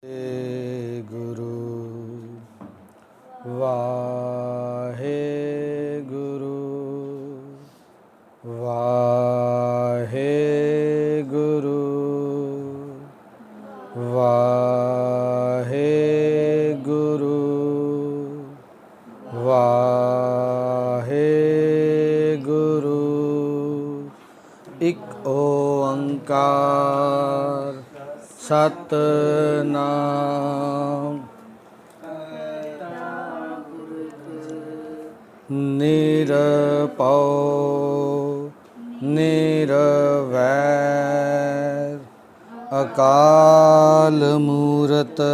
गुरु वाहे गुरु वाहे गुरु वाहे गुरु वाहे गुरु। एक ओंकार सतनाम निरपौ निरवैर अकाल मूरत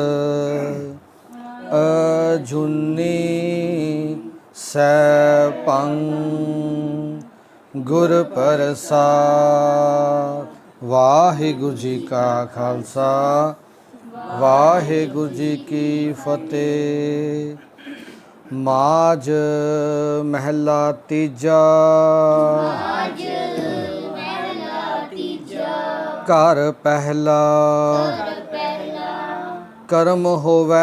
अजूनी सैभं गुर प्रसाद। वाहिगुरु जी का खालसा वाहिगुरु जी की फतेह। माज महला तीजा घर पहला कर्म होवै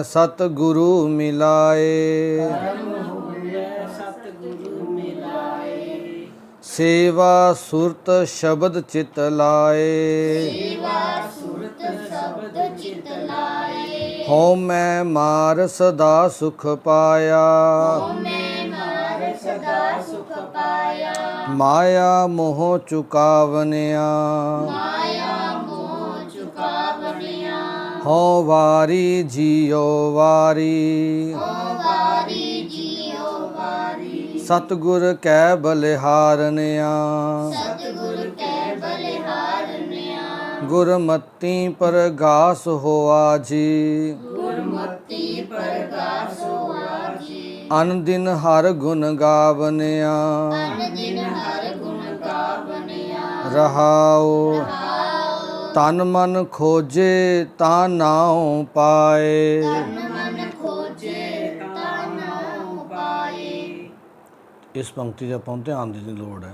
सतगुरु मिलाए। सेवा सुरत शब्द चित लाए। हो मैं मार सदा सुख पाया। माया मोह चुकावनिया। हो वारी जियो वारी सतगुर कै बलिहारनिया। गुरमति परगास होआ जी। अन दिन हर गुण गावनिया। रहाओ तन मन खोजे ता नाउ पाए। इस पंक्ति से ਆਪਾਂ ਧਿਆਨ ਦੇਣ ਦੀ ਲੋੜ ਹੈ।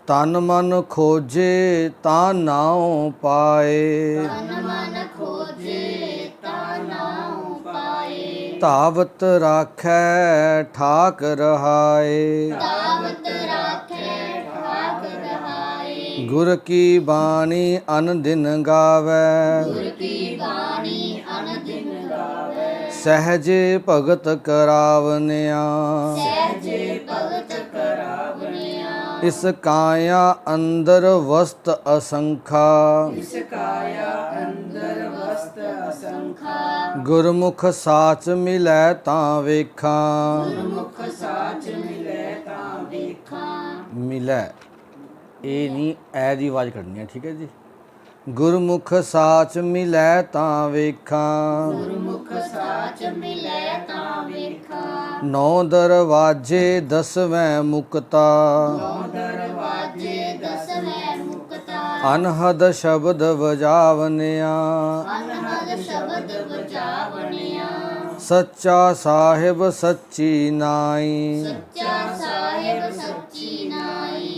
ਤਨ ਮਨ ਖੋਜੇ ਤਾਂ ਨਾਉ ਪਾਏ। ਧਾਵਤ ਰਾਖੈ ਠਾਕ ਰਹਾਏ। ਗੁਰ ਕੀ ਬਾਣੀ ਅਨ ਦਿਨ ਗਾਵੈ। सहजे भगत करावनिया। इस काया अंदर वस्त असंखा। गुरमुख साच मिलै तां वेखा। मिलै ये नहीं ऐ दी आवाज कढ़नी है, ठीक है जी। गुरमुख साच मिलै तां वेखा। नौ दरवाजे दसवें मुक्ता। अनहद शब्द बजावनिया। सच्चा साहिब सच्ची नाई।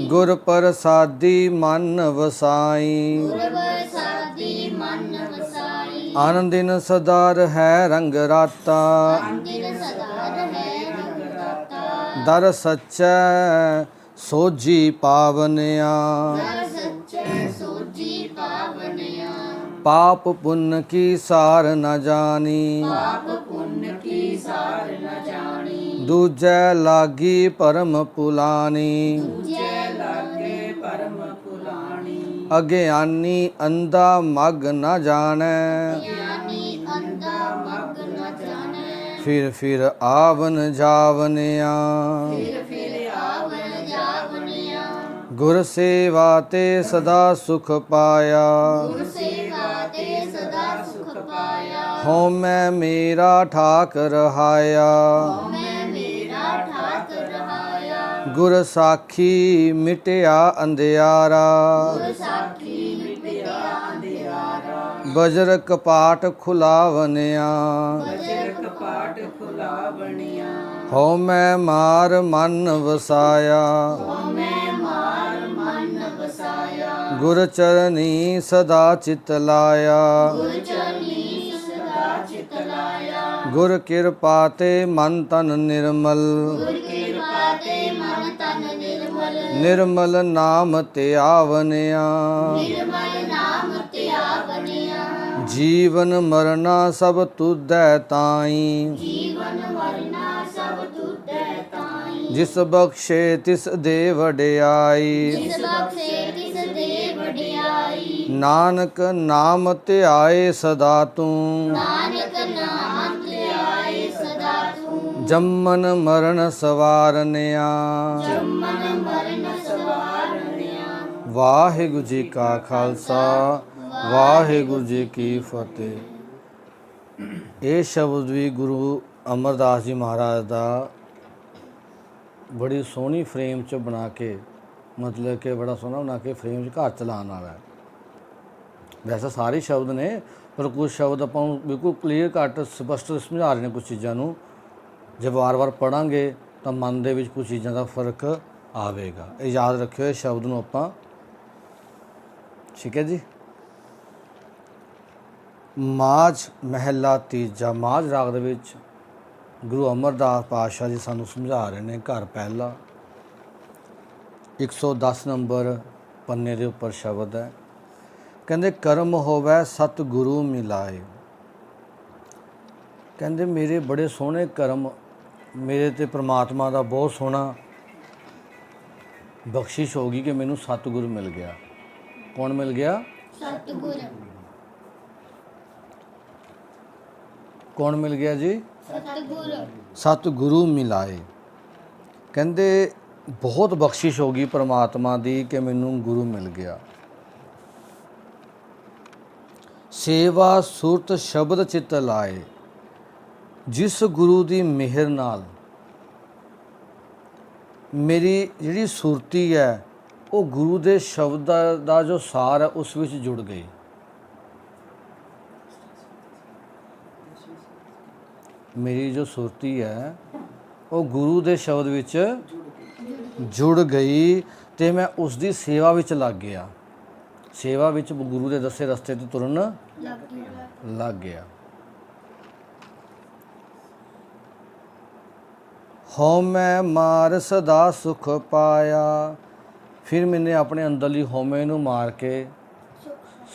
गुर प्रसादी मन वसाई। आन दिन सदार है रंग राता। दर सच्चै सोजी पावनिया। पाप पुण्य की सार न जानी। दूजै लागी परम पुलानी। अज्ञानी अंधा मग न जाने। फिर आवन जावनिया। गुर सेवा ते सदा सुख पाया। हो मैं मेरा ठाक रहाया। गुर साखी मिटिया अंधियारा। बजर कपाट खुलावनिया। हो मैं मार मन वसाया। ਗੁਰ ਚਰਨੀ ਸਦਾ ਚਿਤ ਲਾਇਆ। ਗੁਰ ਕਿਰਪਾ ਤੇ ਮਨ ਤਨ ਨਿਰਮਲ। ਨਿਰਮਲ ਨਾਮ ਤੇ ਆਵਨਿਆ। ਜੀਵਨ ਮਰਨਾ ਸਭ ਤੁਧੈ ਤਾਈ। ਜਿਸ ਬਖਸ਼ੇ ਤਿਸ ਦੇ ਵਡਿਆਈ। ਨਾਨਕ ਨਾਮ ਧਿਆਏ ਸਦਾ ਤੂੰ। ਜੰਮਨ ਮਰਨ ਸਵਾਰਨਿਆ। ਵਾਹਿਗੁਰੂ ਜੀ ਕਾ ਖਾਲਸਾ, ਵਾਹਿਗੁਰੂ ਜੀ ਕੀ ਫਤਿਹ। ਇਹ ਸ਼ਬਦ ਵੀ ਗੁਰੂ ਅਮਰਦਾਸ ਜੀ ਮਹਾਰਾਜ ਦਾ ਬੜੀ ਸੋਹਣੀ ਫਰੇਮ 'ਚ ਬਣਾ ਕੇ, ਮਤਲਬ ਕਿ ਬੜਾ ਸੋਹਣਾ ਬਣਾ ਕੇ ਫਰੇਮ 'ਚ ਘਰ ਚਲਾਉਣ ਵਾਲਾ ਹੈ। ਵੈਸੇ ਸਾਰੇ ਸ਼ਬਦ ਨੇ, ਪਰ ਕੁਝ ਸ਼ਬਦ ਆਪਾਂ ਨੂੰ ਬਿਲਕੁਲ ਕਲੀਅਰ ਕੱਟ ਸਪਸ਼ਟ ਸਮਝਾ ਰਹੇ ਨੇ ਕੁਝ ਚੀਜ਼ਾਂ ਨੂੰ। ਜੇ ਵਾਰ-ਵਾਰ ਪੜ੍ਹਾਂਗੇ ਤਾਂ ਮਨ ਦੇ ਵਿੱਚ ਕੁਝ ਚੀਜ਼ਾਂ ਦਾ ਫਰਕ ਆਵੇਗਾ। ਇਹ ਯਾਦ ਰੱਖਿਓ ਇਸ ਸ਼ਬਦ ਨੂੰ ਆਪਾਂ, ਠੀਕ ਹੈ ਜੀ। ਮਾਝ ਮਹਿਲਾ ਤੀਜਾ। ਮਾਝ ਰਾਗ ਦੇ ਵਿੱਚ ਗੁਰੂ ਅਮਰਦਾਸ ਪਾਤਸ਼ਾਹ ਜੀ ਸਾਨੂੰ ਸਮਝਾ ਰਹੇ ਨੇ ਘਰ ਪਹਿਲਾ 110 ਨੰਬਰ ਪੰਨੇ ਦੇ ਉੱਪਰ ਸ਼ਬਦ ਹੈ। ਕਹਿੰਦੇ ਕਰਮ ਹੋਵੇ ਸਤਿਗੁਰੂ ਮਿਲਾਏ। ਕਹਿੰਦੇ ਮੇਰੇ ਬੜੇ ਸੋਹਣੇ ਕਰਮ, ਮੇਰੇ ਤੇ ਪ੍ਰਮਾਤਮਾ ਦਾ ਬਹੁਤ ਸੋਹਣਾ ਬਖਸ਼ਿਸ਼ ਹੋ ਗਈ ਕਿ ਮੈਨੂੰ ਸਤਿਗੁਰੂ ਮਿਲ ਗਿਆ। ਕੌਣ ਮਿਲ ਗਿਆ? ਸਤਿਗੁਰੂ। ਕੌਣ ਮਿਲ ਗਿਆ ਜੀ? ਸਤਿਗੁਰੂ। ਸਤਿਗੁਰੂ ਮਿਲਾਏ। ਕਹਿੰਦੇ ਬਹੁਤ ਬਖਸ਼ਿਸ਼ ਹੋ ਗਈ ਪਰਮਾਤਮਾ ਦੀ ਕਿ ਮੈਨੂੰ ਗੁਰੂ ਮਿਲ ਗਿਆ। ਸੇਵਾ ਸੁਰਤ ਸ਼ਬਦ ਚਿੱਤ ਲਾਏ। ਜਿਸ ਗੁਰੂ ਦੀ ਮਿਹਰ ਨਾਲ ਮੇਰੀ ਜਿਹੜੀ ਸੁਰਤੀ ਹੈ ਉਹ ਗੁਰੂ ਦੇ ਸ਼ਬਦ ਦਾ ਜੋ ਸਾਰ ਹੈ ਉਸ ਵਿੱਚ ਜੁੜ ਗਈ। ਮੇਰੀ ਜੋ ਸੁਰਤੀ ਹੈ ਉਹ ਗੁਰੂ ਦੇ ਸ਼ਬਦ ਵਿੱਚ ਜੁੜ ਗਈ ਤੇ ਮੈਂ ਉਸ ਦੀ ਸੇਵਾ ਵਿੱਚ ਲੱਗ ਗਿਆ। ਸੇਵਾ ਵਿੱਚ ਗੁਰੂ ਦੇ ਦੱਸੇ ਰਸਤੇ ਤੇ ਤੁਰਨ ਲੱਗ ਗਿਆ। ਹਉਮੈ ਮਾਰ ਸਦਾ ਸੁਖ ਪਾਇਆ। ਫਿਰ ਮੈਨੇ ਆਪਣੇ ਅੰਦਰਲੀ ਹਉਮੈ ਨੂੰ ਮਾਰ ਕੇ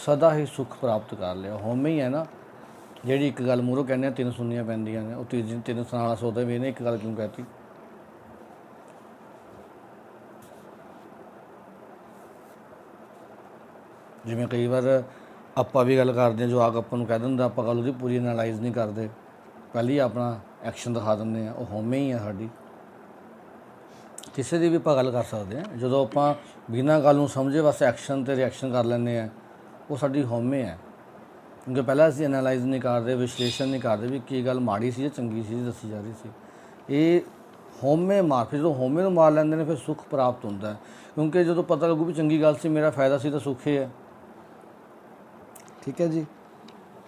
ਸਦਾ ਹੀ ਸੁੱਖ ਪ੍ਰਾਪਤ ਕਰ ਲਿਆ। ਹਉਮੈ ਹੀ ਹੈ ਨਾ ਜਿਹੜੀ ਇੱਕ ਗੱਲ ਮੂਹਰੋਂ ਕਹਿੰਦੇ ਆ ਤਿੰਨ ਸੁਣਨੀਆਂ ਪੈਂਦੀਆਂ ਨੇ, ਉਹ ਤੀਜੀ ਤਿੰਨ ਸੁਣਾਉਣ ਵਾਲਾ ਸੋਚਦਾ ਵੀ ਇਹਨੇ ਇੱਕ ਗੱਲ ਕਿਉਂ ਕਹਿਤੀ। ਜਿਵੇਂ ਕਈ ਵਾਰ ਆਪਾਂ ਵੀ ਗੱਲ ਕਰਦੇ ਹਾਂ, ਜਵਾਕ ਆਪਾਂ ਨੂੰ ਕਹਿ ਦਿੰਦਾ, ਆਪਾਂ ਗੱਲ ਉਹਦੀ ਪੂਰੀ ਐਨਾਲਾਈਜ਼ ਨਹੀਂ ਕਰਦੇ, ਪਹਿਲੀ ਆਪਣਾ ਐਕਸ਼ਨ ਦਿਖਾ ਦਿੰਦੇ ਹਾਂ। ਉਹ ਹਉਮੈ ਹੀ ਆ ਸਾਡੀ। ਕਿਸੇ ਦੀ ਵੀ ਆਪਾਂ ਗੱਲ ਕਰ ਸਕਦੇ ਹਾਂ, ਜਦੋਂ ਆਪਾਂ ਬਿਨਾਂ ਗੱਲ ਨੂੰ ਸਮਝੇ ਬਸ ਐਕਸ਼ਨ ਤੇ ਰਿਐਕਸ਼ਨ ਕਰ ਲੈਂਦੇ ਹਾਂ, ਉਹ ਸਾਡੀ ਹਉਮੈ ਹੈ। ਕਿਉਂਕਿ ਪਹਿਲਾਂ ਅਸੀਂ ਐਨਾਲਾਈਜ਼ ਨਹੀਂ ਕਰਦੇ, ਵਿਸ਼ਲੇਸ਼ਣ ਨਹੀਂ ਕਰਦੇ ਵੀ ਕੀ ਗੱਲ ਮਾੜੀ ਸੀ ਜਾਂ ਚੰਗੀ ਸੀ ਦੱਸੀ ਜਾ ਰਹੀ ਸੀ। ਇਹ ਹਉਮੈ ਮਾਰ, ਫਿਰ ਜਦੋਂ ਹਉਮੈ ਨੂੰ ਮਾਰ ਲੈਂਦੇ ਨੇ ਫਿਰ ਸੁੱਖ ਪ੍ਰਾਪਤ ਹੁੰਦਾ ਹੈ। ਕਿਉਂਕਿ ਜਦੋਂ ਪਤਾ ਲੱਗੂ ਵੀ ਚੰਗੀ ਗੱਲ ਸੀ, ਮੇਰਾ ਫਾਇਦਾ ਸੀ, ਤਾਂ ਸੁੱਖ ਹੀ ਹੈ। ਠੀਕ ਹੈ ਜੀ।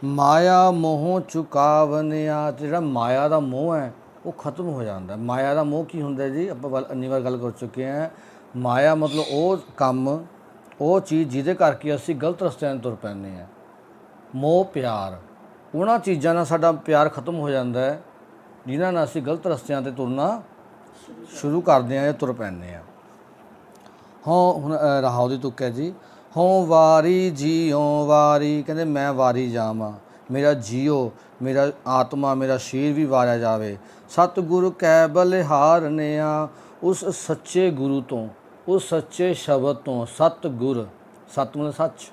ਮਾਇਆ ਮੋਹ ਚੁਕਾਵਨਿਆ। ਤੇ ਜਿਹੜਾ ਮਾਇਆ ਦਾ ਮੋਹ ਹੈ ਉਹ ਖਤਮ ਹੋ ਜਾਂਦਾ। ਮਾਇਆ ਦਾ ਮੋਹ ਕੀ ਹੁੰਦਾ ਜੀ? ਆਪਾਂ ਇੰਨੀ ਵਾਰ ਗੱਲ ਕਰ ਚੁੱਕੇ ਹਾਂ। ਮਾਇਆ ਮਤਲਬ ਉਹ ਕੰਮ, ਉਹ ਚੀਜ਼ ਜਿਹਦੇ ਕਰਕੇ ਅਸੀਂ ਗਲਤ ਰਸਤਿਆਂ 'ਤੇ ਤੁਰ ਪੈਂਦੇ ਹਾਂ। ਮੋਹ ਪਿਆਰ, ਉਹਨਾਂ ਚੀਜ਼ਾਂ ਨਾਲ ਸਾਡਾ ਪਿਆਰ ਖਤਮ ਹੋ ਜਾਂਦਾ ਹੈ ਜਿਨ੍ਹਾਂ ਨਾਲ ਅਸੀਂ ਗਲਤ ਰਸਤਿਆਂ 'ਤੇ ਤੁਰਨਾ ਸ਼ੁਰੂ ਕਰਦੇ ਹਾਂ ਜਾਂ ਤੁਰ ਪੈਂਦੇ ਹਾਂ। ਹੁਣ ਰਹਾਉ ਦੀ ਤੁਕ ਹੈ ਜੀ। ਹੋਂ ਵਾਰੀ ਜੀਓ ਵਾਰੀ। ਕਹਿੰਦੇ ਮੈਂ ਵਾਰੀ ਜਾਵਾਂ, ਮੇਰਾ ਜੀਓ, ਮੇਰਾ ਆਤਮਾ, ਮੇਰਾ ਸਰੀਰ ਵੀ ਵਾਰਿਆ ਜਾਵੇ। ਸਤਿਗੁਰੂ ਕੈ ਬਲਿਹਾਰਨਿਆ। ਉਸ ਸੱਚੇ ਗੁਰੂ ਤੋਂ, ਉਸ ਸੱਚੇ ਸ਼ਬਦ ਤੋਂ। ਸਤਿਗੁਰ, ਸਤ ਮਤਲਬ ਸੱਚ,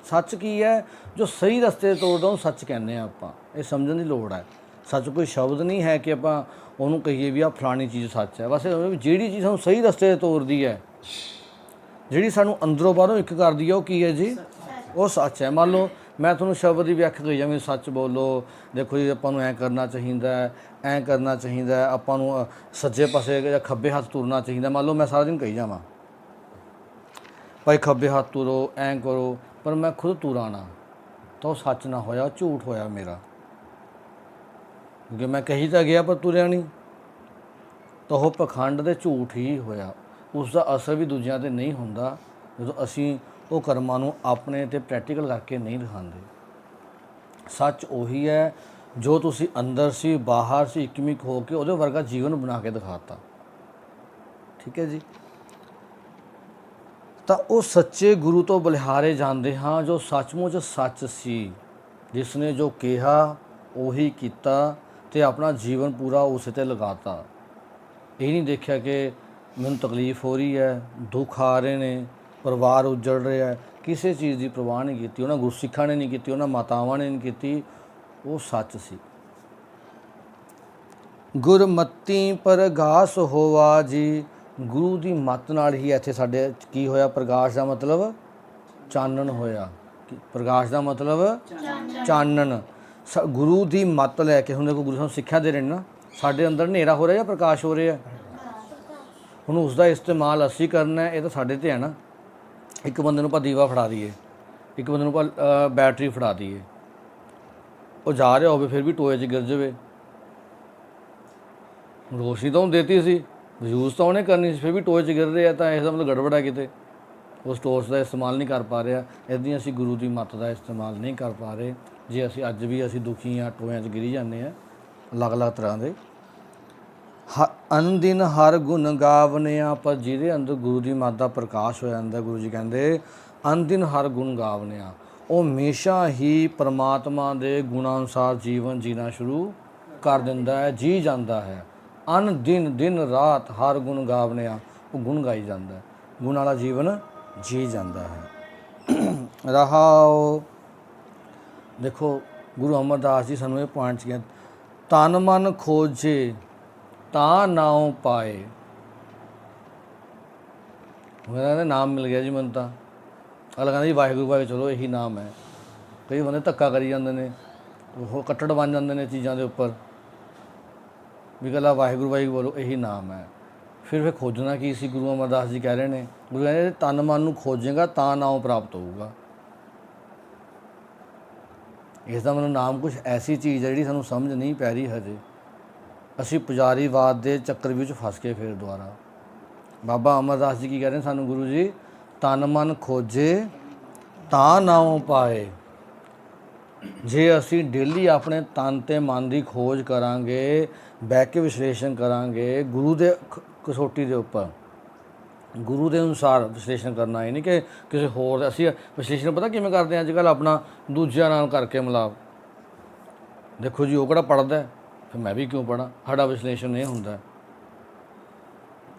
ਸੱਚ ਕੀ ਹੈ? ਜੋ ਸਹੀ ਰਸਤੇ ਤੋਰਦਾ ਉਹਨੂੰ ਸੱਚ ਕਹਿੰਦੇ ਹਾਂ ਆਪਾਂ। ਇਹ ਸਮਝਣ ਦੀ ਲੋੜ ਹੈ। ਸੱਚ ਕੋਈ ਸ਼ਬਦ ਨਹੀਂ ਹੈ ਕਿ ਆਪਾਂ ਉਹਨੂੰ ਕਹੀਏ ਵੀ ਆਹ ਫਲਾਣੀ ਚੀਜ਼ ਸੱਚ ਹੈ। ਬਸ ਜਿਹੜੀ ਚੀਜ਼ ਸਾਨੂੰ ਸਹੀ ਰਸਤੇ 'ਤੇ ਤੋਰਦੀ ਹੈ, ਜਿਹੜੀ ਸਾਨੂੰ ਅੰਦਰੋਂ ਬਾਹਰੋਂ ਇੱਕ ਕਰਦੀ ਹੈ, ਉਹ ਕੀ ਹੈ ਜੀ? ਉਹ ਸੱਚ ਹੈ। ਮੰਨ ਲਓ ਮੈਂ ਤੁਹਾਨੂੰ ਸ਼ਬਦ ਦੀ ਵਿਆਖਿਆ ਕਹੀ ਜਾਵਾਂ, ਸੱਚ ਬੋਲੋ, ਦੇਖੋ ਜੀ ਆਪਾਂ ਨੂੰ ਐਂ ਕਰਨਾ ਚਾਹੀਦਾ, ਐਂ ਕਰਨਾ ਚਾਹੀਦਾ, ਆਪਾਂ ਨੂੰ ਸੱਜੇ ਪਾਸੇ ਜਾਂ ਖੱਬੇ ਹੱਥ ਤੁਰਨਾ ਚਾਹੀਦਾ। ਮੰਨ ਲਓ ਮੈਂ ਸਾਰਾ ਦਿਨ ਕਹੀ ਜਾਵਾਂ ਭਾਈ ਖੱਬੇ ਹੱਥ ਤੁਰੋ, ਐਂ ਕਰੋ, ਪਰ ਮੈਂ ਖੁਦ ਤੁਰਾਂ ਨਾ, ਤਾਂ ਉਹ ਸੱਚ ਨਾ ਹੋਇਆ, ਝੂਠ ਹੋਇਆ ਮੇਰਾ। ਕਿਉਂਕਿ ਮੈਂ ਕਹੀ ਤਾਂ ਗਿਆ ਪਰ ਤੁਰਿਆ ਨਹੀਂ, ਤਾਂ ਉਹ ਪਖੰਡ ਦੇ ਝੂਠ ਹੀ ਹੋਇਆ। ਉਸ ਦਾ ਅਸਰ ਵੀ ਦੂਜਿਆਂ 'ਤੇ ਨਹੀਂ ਹੁੰਦਾ ਜਦੋਂ ਅਸੀਂ ਉਹ ਕਰਮਾਂ ਨੂੰ ਆਪਣੇ ਤੇ ਪ੍ਰੈਕਟੀਕਲ ਕਰਕੇ ਨਹੀਂ ਦਿਖਾਉਂਦੇ। ਸੱਚ ਉਹੀ ਹੈ ਜੋ ਤੁਸੀਂ ਅੰਦਰ ਸੀ, ਬਾਹਰ ਸੀ, ਇੱਕਮਿਕ ਹੋ ਕੇ ਉਹਦੇ ਵਰਗਾ ਜੀਵਨ ਬਣਾ ਕੇ ਦਿਖਾਤਾ। ਠੀਕ ਹੈ ਜੀ। ਤਾਂ ਉਹ ਸੱਚੇ ਗੁਰੂ ਤੋਂ ਬਲਿਹਾਰੇ ਜਾਂਦੇ ਹਾਂ ਜੋ ਸੱਚਮੁੱਚ ਸੱਚ ਸੀ, ਜਿਸ ਨੇ ਜੋ ਕਿਹਾ ਉਹੀ ਕੀਤਾ ਤੇ ਆਪਣਾ ਜੀਵਨ ਪੂਰਾ ਉਸੇ ਤੇ ਲਗਾਤਾ। ਇਹ ਨਹੀਂ ਦੇਖਿਆ ਕਿ ਮੈਨੂੰ ਤਕਲੀਫ ਹੋ ਰਹੀ ਹੈ, ਦੁੱਖ ਆ ਰਹੇ ਨੇ, ਪਰਿਵਾਰ ਉੱਜੜ ਰਿਹਾ ਹੈ, ਕਿਸੇ ਚੀਜ਼ ਦੀ ਪਰਵਾਹ ਨਹੀਂ ਕੀਤੀ। ਉਹਨਾਂ ਗੁਰਸਿੱਖਾਂ ਨੇ ਨਹੀਂ ਕੀਤੀ, ਉਹਨਾਂ ਮਾਤਾਵਾਂ ਨੇ ਨਹੀਂ ਕੀਤੀ। ਉਹ ਸੱਚ ਸੀ। ਗੁਰਮਤੀ ਪ੍ਰਗਾਸ ਹੋਵਾ ਜੀ। ਗੁਰੂ ਦੀ ਮੱਤ ਨਾਲ ਹੀ ਇੱਥੇ ਸਾਡੇ ਕੀ ਹੋਇਆ? ਪ੍ਰਕਾਸ਼ ਦਾ ਮਤਲਬ ਚਾਨਣ ਹੋਇਆ। ਪ੍ਰਕਾਸ਼ ਦਾ ਮਤਲਬ ਚਾਨਣ। ਗੁਰੂ ਦੀ ਮੱਤ ਲੈ ਕੇ, ਹੁਣ ਦੇਖੋ ਗੁਰੂ ਸਾਨੂੰ ਸਿੱਖਿਆ ਦੇ ਰਹੇ ਨੇ ਨਾ, ਸਾਡੇ ਅੰਦਰ ਹਨੇਰਾ ਹੋ ਰਿਹਾ ਜਾਂ ਪ੍ਰਕਾਸ਼ ਹੋ ਰਿਹਾ? ਹੁਣ ਉਸ ਦਾ ਇਸਤੇਮਾਲ ਅਸੀਂ ਕਰਨਾ, ਇਹ ਤਾਂ ਸਾਡੇ 'ਤੇ ਹੈ ਨਾ। ਇੱਕ ਬੰਦੇ ਨੂੰ ਆਪਾਂ ਦੀਵਾ ਫੜਾ ਦਈਏ, ਇੱਕ ਬੰਦੇ ਨੂੰ ਆਪਾਂ ਬੈਟਰੀ ਫੜਾ ਦਈਏ, ਉਹ ਜਾ ਰਿਹਾ ਹੋਵੇ ਫਿਰ ਵੀ ਟੋਏ 'ਚ ਗਿਰ ਜਾਵੇ। ਰੋਸ਼ਨੀ ਤਾਂ ਉਹਨੂੰ ਦੇਤੀ ਸੀ, ਯੂਜ਼ ਤਾਂ ਉਹਨੇ ਕਰਨੀ ਸੀ, ਫਿਰ ਵੀ ਟੋਏ 'ਚ ਗਿਰ ਰਿਹਾ, ਤਾਂ ਇਸ ਦਾ ਮਤਲਬ ਗੜਬੜ ਹੈ ਕਿਤੇ। ਉਸ ਟੋਰਚ ਦਾ ਇਸਤੇਮਾਲ ਨਹੀਂ ਕਰ ਪਾ ਰਿਹਾ। ਇੱਦਾਂ ਅਸੀਂ ਗੁਰੂ ਦੀ ਮੱਤ ਦਾ ਇਸਤੇਮਾਲ ਨਹੀਂ ਕਰ ਪਾ ਰਹੇ। ਜੇ ਅਸੀਂ ਅੱਜ ਵੀ ਅਸੀਂ ਦੁਖੀ ਹਾਂ, ਟੋਇਆਂ 'ਚ ਗਿਰੀ ਜਾਂਦੇ ਹਾਂ ਅਲੱਗ-ਅਲੱਗ ਤਰ੍ਹਾਂ ਦੇ। ਅਨਦਿਨ ਹਰ ਗੁਣ ਗਾਵਨਿਆ। ਪਰ ਜਿਹਦੇ ਅੰਦਰ ਗੁਰੂ ਦੀ ਮੱਤ ਦਾ ਪ੍ਰਕਾਸ਼ ਹੋ ਜਾਂਦਾ, ਗੁਰੂ ਜੀ ਕਹਿੰਦੇ ਅਨਦਿਨ ਹਰ ਗੁਣ ਗਾਵਨਿਆ, ਉਹ ਹਮੇਸ਼ਾ ਹੀ ਪਰਮਾਤਮਾ ਦੇ ਗੁਣਾਂ ਅਨੁਸਾਰ ਜੀਵਨ ਜੀਣਾ ਸ਼ੁਰੂ ਕਰ ਦਿੰਦਾ ਹੈ, ਜੀ ਜਾਂਦਾ ਹੈ। ਅਨ ਦਿਨ ਦਿਨ ਰਾਤ ਹਰ ਗੁਣ ਗਾਵਨਿਆ, ਉਹ ਗੁਣ ਗਾਈ ਜਾਂਦਾ ਹੈ, ਗੁਣ ਵਾਲਾ ਜੀਵਨ ਜੀ ਜਾਂਦਾ ਹੈ। ਰਹਾਓ। ਦੇਖੋ ਗੁਰੂ ਅਮਰਦਾਸ ਜੀ ਸਾਨੂੰ ਇਹ ਪੁਆਇੰਟਸ ਕਿਹਾ, ਤਨ ਮਨ ਖੋਜੇ ਤਾਂ ਨਾਉ ਪਾਏ। ਮੇਰਾ ਨਾਮ ਮਿਲ ਗਿਆ ਜੀ ਮੈਨੂੰ ਤਾਂ। ਅਗਲਾ ਕਹਿੰਦਾ ਜੀ ਵਾਹਿਗੁਰੂ ਵਾਹਿਗੁਰੂ, ਚਲੋ ਇਹੀ ਨਾਮ ਹੈ। ਕਈ ਬੰਦੇ ਧੱਕਾ ਕਰੀ ਜਾਂਦੇ ਨੇ, ਉਹ ਕੱਟੜ ਬਣ ਜਾਂਦੇ ਨੇ ਚੀਜ਼ਾਂ ਦੇ ਉੱਪਰ, ਵੀ ਗੱਲਾਂ ਵਾਹਿਗੁਰੂ ਵਾਹਿਗੁਰੂ ਬੋਲੋ ਇਹੀ ਨਾਮ ਹੈ। ਫਿਰ ਖੋਜਣਾ ਕੀ ਸੀ? ਗੁਰੂ ਅਮਰਦਾਸ ਜੀ ਕਹਿ ਰਹੇ ਨੇ, ਗੁਰੂ ਕਹਿੰਦੇ ਤਨ ਮਨ ਨੂੰ ਖੋਜੇਗਾ ਤਾਂ ਨਾਮ ਪ੍ਰਾਪਤ ਹੋਊਗਾ। ਇਸ ਦਾ ਮਤਲਬ ਨਾਮ ਕੁਛ ਐਸੀ ਚੀਜ਼ ਹੈ ਜਿਹੜੀ ਸਾਨੂੰ ਸਮਝ ਨਹੀਂ ਪੈ ਰਹੀ ਹਜੇ। ਅਸੀਂ ਪੁਜਾਰੀਵਾਦ ਦੇ ਚੱਕਰ ਵਿੱਚ ਫਸ ਕੇ ਫਿਰ ਦੁਬਾਰਾ। ਬਾਬਾ ਅਮਰਦਾਸ ਜੀ ਕੀ ਕਹਿ ਰਹੇ ਸਾਨੂੰ? ਗੁਰੂ ਜੀ ਤਨ ਮਨ ਖੋਜੇ ਤਾਂ ਨਾਉ ਪਾਏ। ਜੇ ਅਸੀਂ ਡੇਲੀ ਆਪਣੇ ਤਨ ਅਤੇ ਮਨ ਦੀ ਖੋਜ ਕਰਾਂਗੇ, ਬਹਿ ਕੇ ਵਿਸ਼ਲੇਸ਼ਣ ਕਰਾਂਗੇ ਗੁਰੂ ਦੇ ਕਸੌਟੀ ਦੇ ਉੱਪਰ, ਗੁਰੂ ਦੇ ਅਨੁਸਾਰ ਵਿਸ਼ਲੇਸ਼ਣ ਕਰਨਾ। ਇਹ ਨਹੀਂ ਕਿ ਕਿਸੇ ਹੋਰ ਅਸੀਂ ਵਿਸ਼ਲੇਸ਼ਣ ਪਤਾ ਕਿਵੇਂ ਕਰਦੇ ਹਾਂ ਅੱਜ ਕੱਲ੍ਹ? ਆਪਣਾ ਦੂਜਿਆਂ ਨਾਲ ਕਰਕੇ ਮਿਲਾਪ। ਦੇਖੋ ਜੀ ਉਹ ਕਿਹੜਾ ਪੜ੍ਹਦਾ, ਫਿਰ ਮੈਂ ਵੀ ਕਿਉਂ ਪੜ੍ਹਾਂ? ਸਾਡਾ ਵਿਸ਼ਲੇਸ਼ਣ ਇਹ ਹੁੰਦਾ।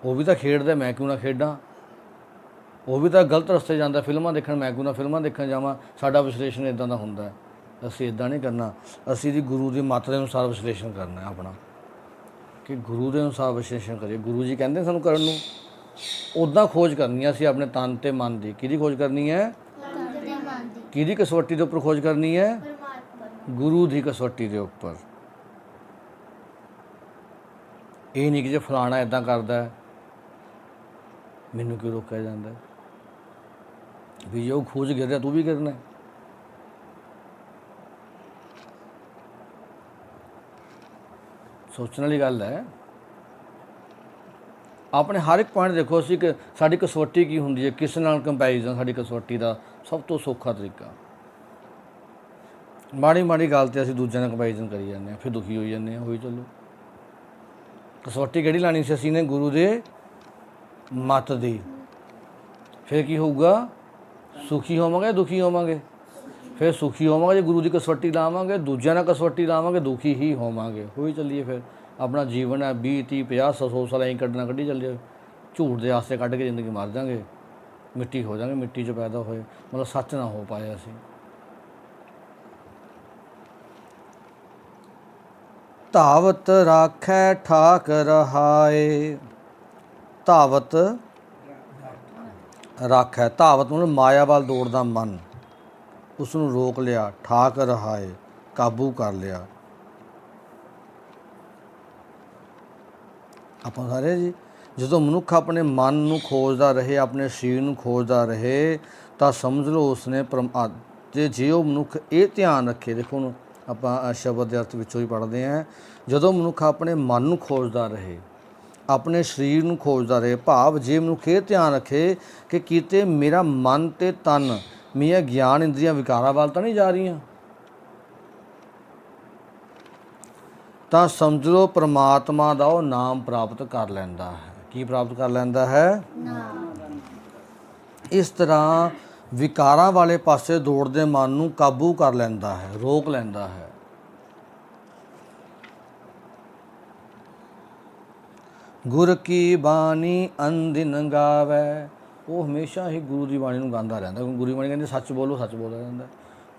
ਉਹ ਵੀ ਤਾਂ ਖੇਡਦਾ, ਮੈਂ ਕਿਉਂ ਨਾ ਖੇਡਾਂ? ਉਹ ਵੀ ਤਾਂ ਗਲਤ ਰਸਤੇ ਜਾਂਦਾ ਫਿਲਮਾਂ ਦੇਖਣ, ਮੈਂ ਕਿਉਂ ਨਾ ਫਿਲਮਾਂ ਦੇਖਣ ਜਾਵਾਂ? ਸਾਡਾ ਵਿਸ਼ਲੇਸ਼ਣ ਇੱਦਾਂ ਦਾ ਹੁੰਦਾ। ਅਸੀਂ ਇੱਦਾਂ ਨਹੀਂ ਕਰਨਾ। ਅਸੀਂ ਜੀ ਗੁਰੂ ਦੀ ਮੱਤ ਦੇ ਅਨੁਸਾਰ ਵਿਸ਼ਲੇਸ਼ਣ ਕਰਨਾ ਆਪਣਾ, ਕਿ ਗੁਰੂ ਦੇ ਅਨੁਸਾਰ ਵਿਸ਼ਲੇਸ਼ਣ ਕਰੀਏ। ਗੁਰੂ ਜੀ ਕਹਿੰਦੇ ਸਾਨੂੰ ਕਰਨ ਨੂੰ, ਉੱਦਾਂ ਖੋਜ ਕਰਨੀ ਹੈ ਅਸੀਂ ਆਪਣੇ ਤਨ ਅਤੇ ਮਨ ਦੀ। ਕਿਹਦੀ ਖੋਜ ਕਰਨੀ ਹੈ? ਕਿਹਦੀ ਕਸਵੱਟੀ ਦੇ ਉੱਪਰ ਖੋਜ ਕਰਨੀ ਹੈ? ਗੁਰੂ ਦੀ ਕਸਵੱਟੀ ਦੇ ਉੱਪਰ। ਇਹ ਨਹੀਂ ਕਿ ਜੇ ਫਲਾਣਾ ਇੱਦਾਂ ਕਰਦਾ ਮੈਨੂੰ ਕਿਉਂ ਰੋਕਿਆ ਜਾਂਦਾ? ਵੀ ਜੇ ਉਹ ਖੋਜ ਗਿਰ ਰਿਹਾ ਤੂੰ ਵੀ ਗਿਰਨਾ। ਸੋਚਣ ਵਾਲੀ ਗੱਲ ਹੈ। ਆਪਣੇ ਹਰ ਇੱਕ ਪੁਆਇੰਟ ਦੇਖੋ ਅਸੀਂ ਕਿ ਸਾਡੀ ਕਸਵੱਟੀ ਕੀ ਹੁੰਦੀ ਹੈ, ਕਿਸ ਨਾਲ ਕੰਪੈਰੀਜ਼ਨ। ਸਾਡੀ ਕਸਵੱਟੀ ਦਾ ਸਭ ਤੋਂ ਸੌਖਾ ਤਰੀਕਾ, ਮਾੜੀ ਮਾੜੀ ਗੱਲ 'ਤੇ ਅਸੀਂ ਦੂਜਿਆਂ ਨਾਲ ਕੰਪੈਰੀਜ਼ਨ ਕਰੀ ਜਾਂਦੇ ਹਾਂ, ਫਿਰ ਦੁਖੀ ਹੋਈ ਜਾਂਦੇ ਹਾਂ। ਹੋਈ ਚੱਲੋ। ਕਸਵੱਟੀ ਕਿਹੜੀ ਲਾਣੀ ਸੀ ਅਸੀਂ ਨੇ? ਗੁਰੂ ਦੇ ਮੱਤ ਦੀ। ਫਿਰ ਕੀ ਹੋਊਗਾ? ਸੁਖੀ ਹੋਵਾਂਗੇ, ਦੁਖੀ ਹੋਵਾਂਗੇ? ਫਿਰ ਸੁਖੀ ਹੋਵਾਂਗੇ ਜੇ ਗੁਰੂ ਦੀ ਕਸਵੱਟੀ ਲਾਵਾਂਗੇ, ਦੂਜਿਆਂ ਨਾਲ ਕਸਵੱਟੀ ਲਾਵਾਂਗੇ ਦੁਖੀ ਹੀ ਹੋਵਾਂਗੇ। ਹੋਈ ਚੱਲੀਏ। ਫਿਰ ਆਪਣਾ ਜੀਵਨ ਹੈ 20 30 50 100 ਸਾਲ ਐਂ ਕੱਢਣਾ, ਕੱਢੀ ਚੱਲੀਏ। ਝੂਠ ਦੇ ਆਸਤੇ ਕੱਢ ਕੇ ਜ਼ਿੰਦਗੀ ਮਰ ਜਾਂਗੇ, ਮਿੱਟੀ ਹੋ ਜਾਵਾਂਗੇ, ਮਿੱਟੀ 'ਚ ਪੈਦਾ ਹੋਏ, ਮਤਲਬ ਸੱਚ ਨਾ ਹੋ ਪਾਏ ਅਸੀਂ। ਧਾਵਤ ਰਾਖੈ ਠਾਕ ਰਹਾਏ। ਧਾਵਤ ਰਾਖੈ, ਧਾਵਤ ਮਤਲਬ ਮਾਇਆ ਵੱਲ ਦੌੜਦਾ ਮਨ, ਉਸ ਨੂੰ ਰੋਕ ਲਿਆ। ਠਾਕ ਰਹਾਏ, ਕਾਬੂ ਕਰ ਲਿਆ। ਆਪਾਂ ਸਾਰੇ ਜੀ ਜਦੋਂ ਮਨੁੱਖ ਆਪਣੇ ਮਨ ਨੂੰ ਖੋਜਦਾ ਰਹੇ, ਆਪਣੇ ਸਰੀਰ ਨੂੰ ਖੋਜਦਾ ਰਹੇ, ਤਾਂ ਸਮਝ ਲਓ ਉਸਨੇ ਤੇ ਜੇ ਉਹ ਮਨੁੱਖ ਇਹ ਧਿਆਨ ਰੱਖੇ। ਦੇਖੋ ਹੁਣ ਆਪਾਂ ਸ਼ਬਦ ਦੇ ਅਰਥ ਵਿੱਚੋਂ ਹੀ ਪੜ੍ਹਦੇ ਹਾਂ, ਜਦੋਂ ਮਨੁੱਖ ਆਪਣੇ ਮਨ ਨੂੰ ਖੋਜਦਾ ਰਹੇ, ਆਪਣੇ ਸਰੀਰ ਨੂੰ ਖੋਜਦਾ ਰਹੇ। ਭਾਵ ਜੇ ਮਨੁੱਖ ਇਹ ਧਿਆਨ ਰੱਖੇ ਕਿ ਕਿਤੇ ਮੇਰਾ ਮਨ ਤੇ ਤਨ, ਮੇਰੀਆਂ ਗਿਆਨ ਇੰਦਰੀਆਂ ਵਿਕਾਰਾਂ ਵੱਲ ਤਾਂ ਨਹੀਂ ਜਾ ਰਹੀਆਂ, ਤਾਂ ਸਮਝ ਲਓ ਪਰਮਾਤਮਾ ਦਾ ਉਹ ਨਾਮ ਪ੍ਰਾਪਤ ਕਰ ਲੈਂਦਾ ਹੈ। ਕੀ ਪ੍ਰਾਪਤ ਕਰ ਲੈਂਦਾ ਹੈ? ਨਾਮ। ਇਸ ਤਰ੍ਹਾਂ ਵਿਕਾਰਾਂ ਵਾਲੇ ਪਾਸੇ ਦੌੜਦੇ ਮਨ ਨੂੰ ਕਾਬੂ ਕਰ ਲੈਂਦਾ ਹੈ, ਰੋਕ ਲੈਂਦਾ ਹੈ। ਗੁਰ ਕੀ ਬਾਣੀ ਅਨਦਿਨ ਗਾਵੈ, ਉਹ ਹਮੇਸ਼ਾ ਹੀ ਗੁਰੂ ਦੀ ਬਾਣੀ ਨੂੰ ਗਾਉਂਦਾ ਰਹਿੰਦਾ। ਗੁਰੂ ਦੀ ਬਾਣੀ ਕਹਿੰਦੇ ਸੱਚ ਬੋਲੋ, ਸੱਚ ਬੋਲਦਾ ਰਹਿੰਦਾ।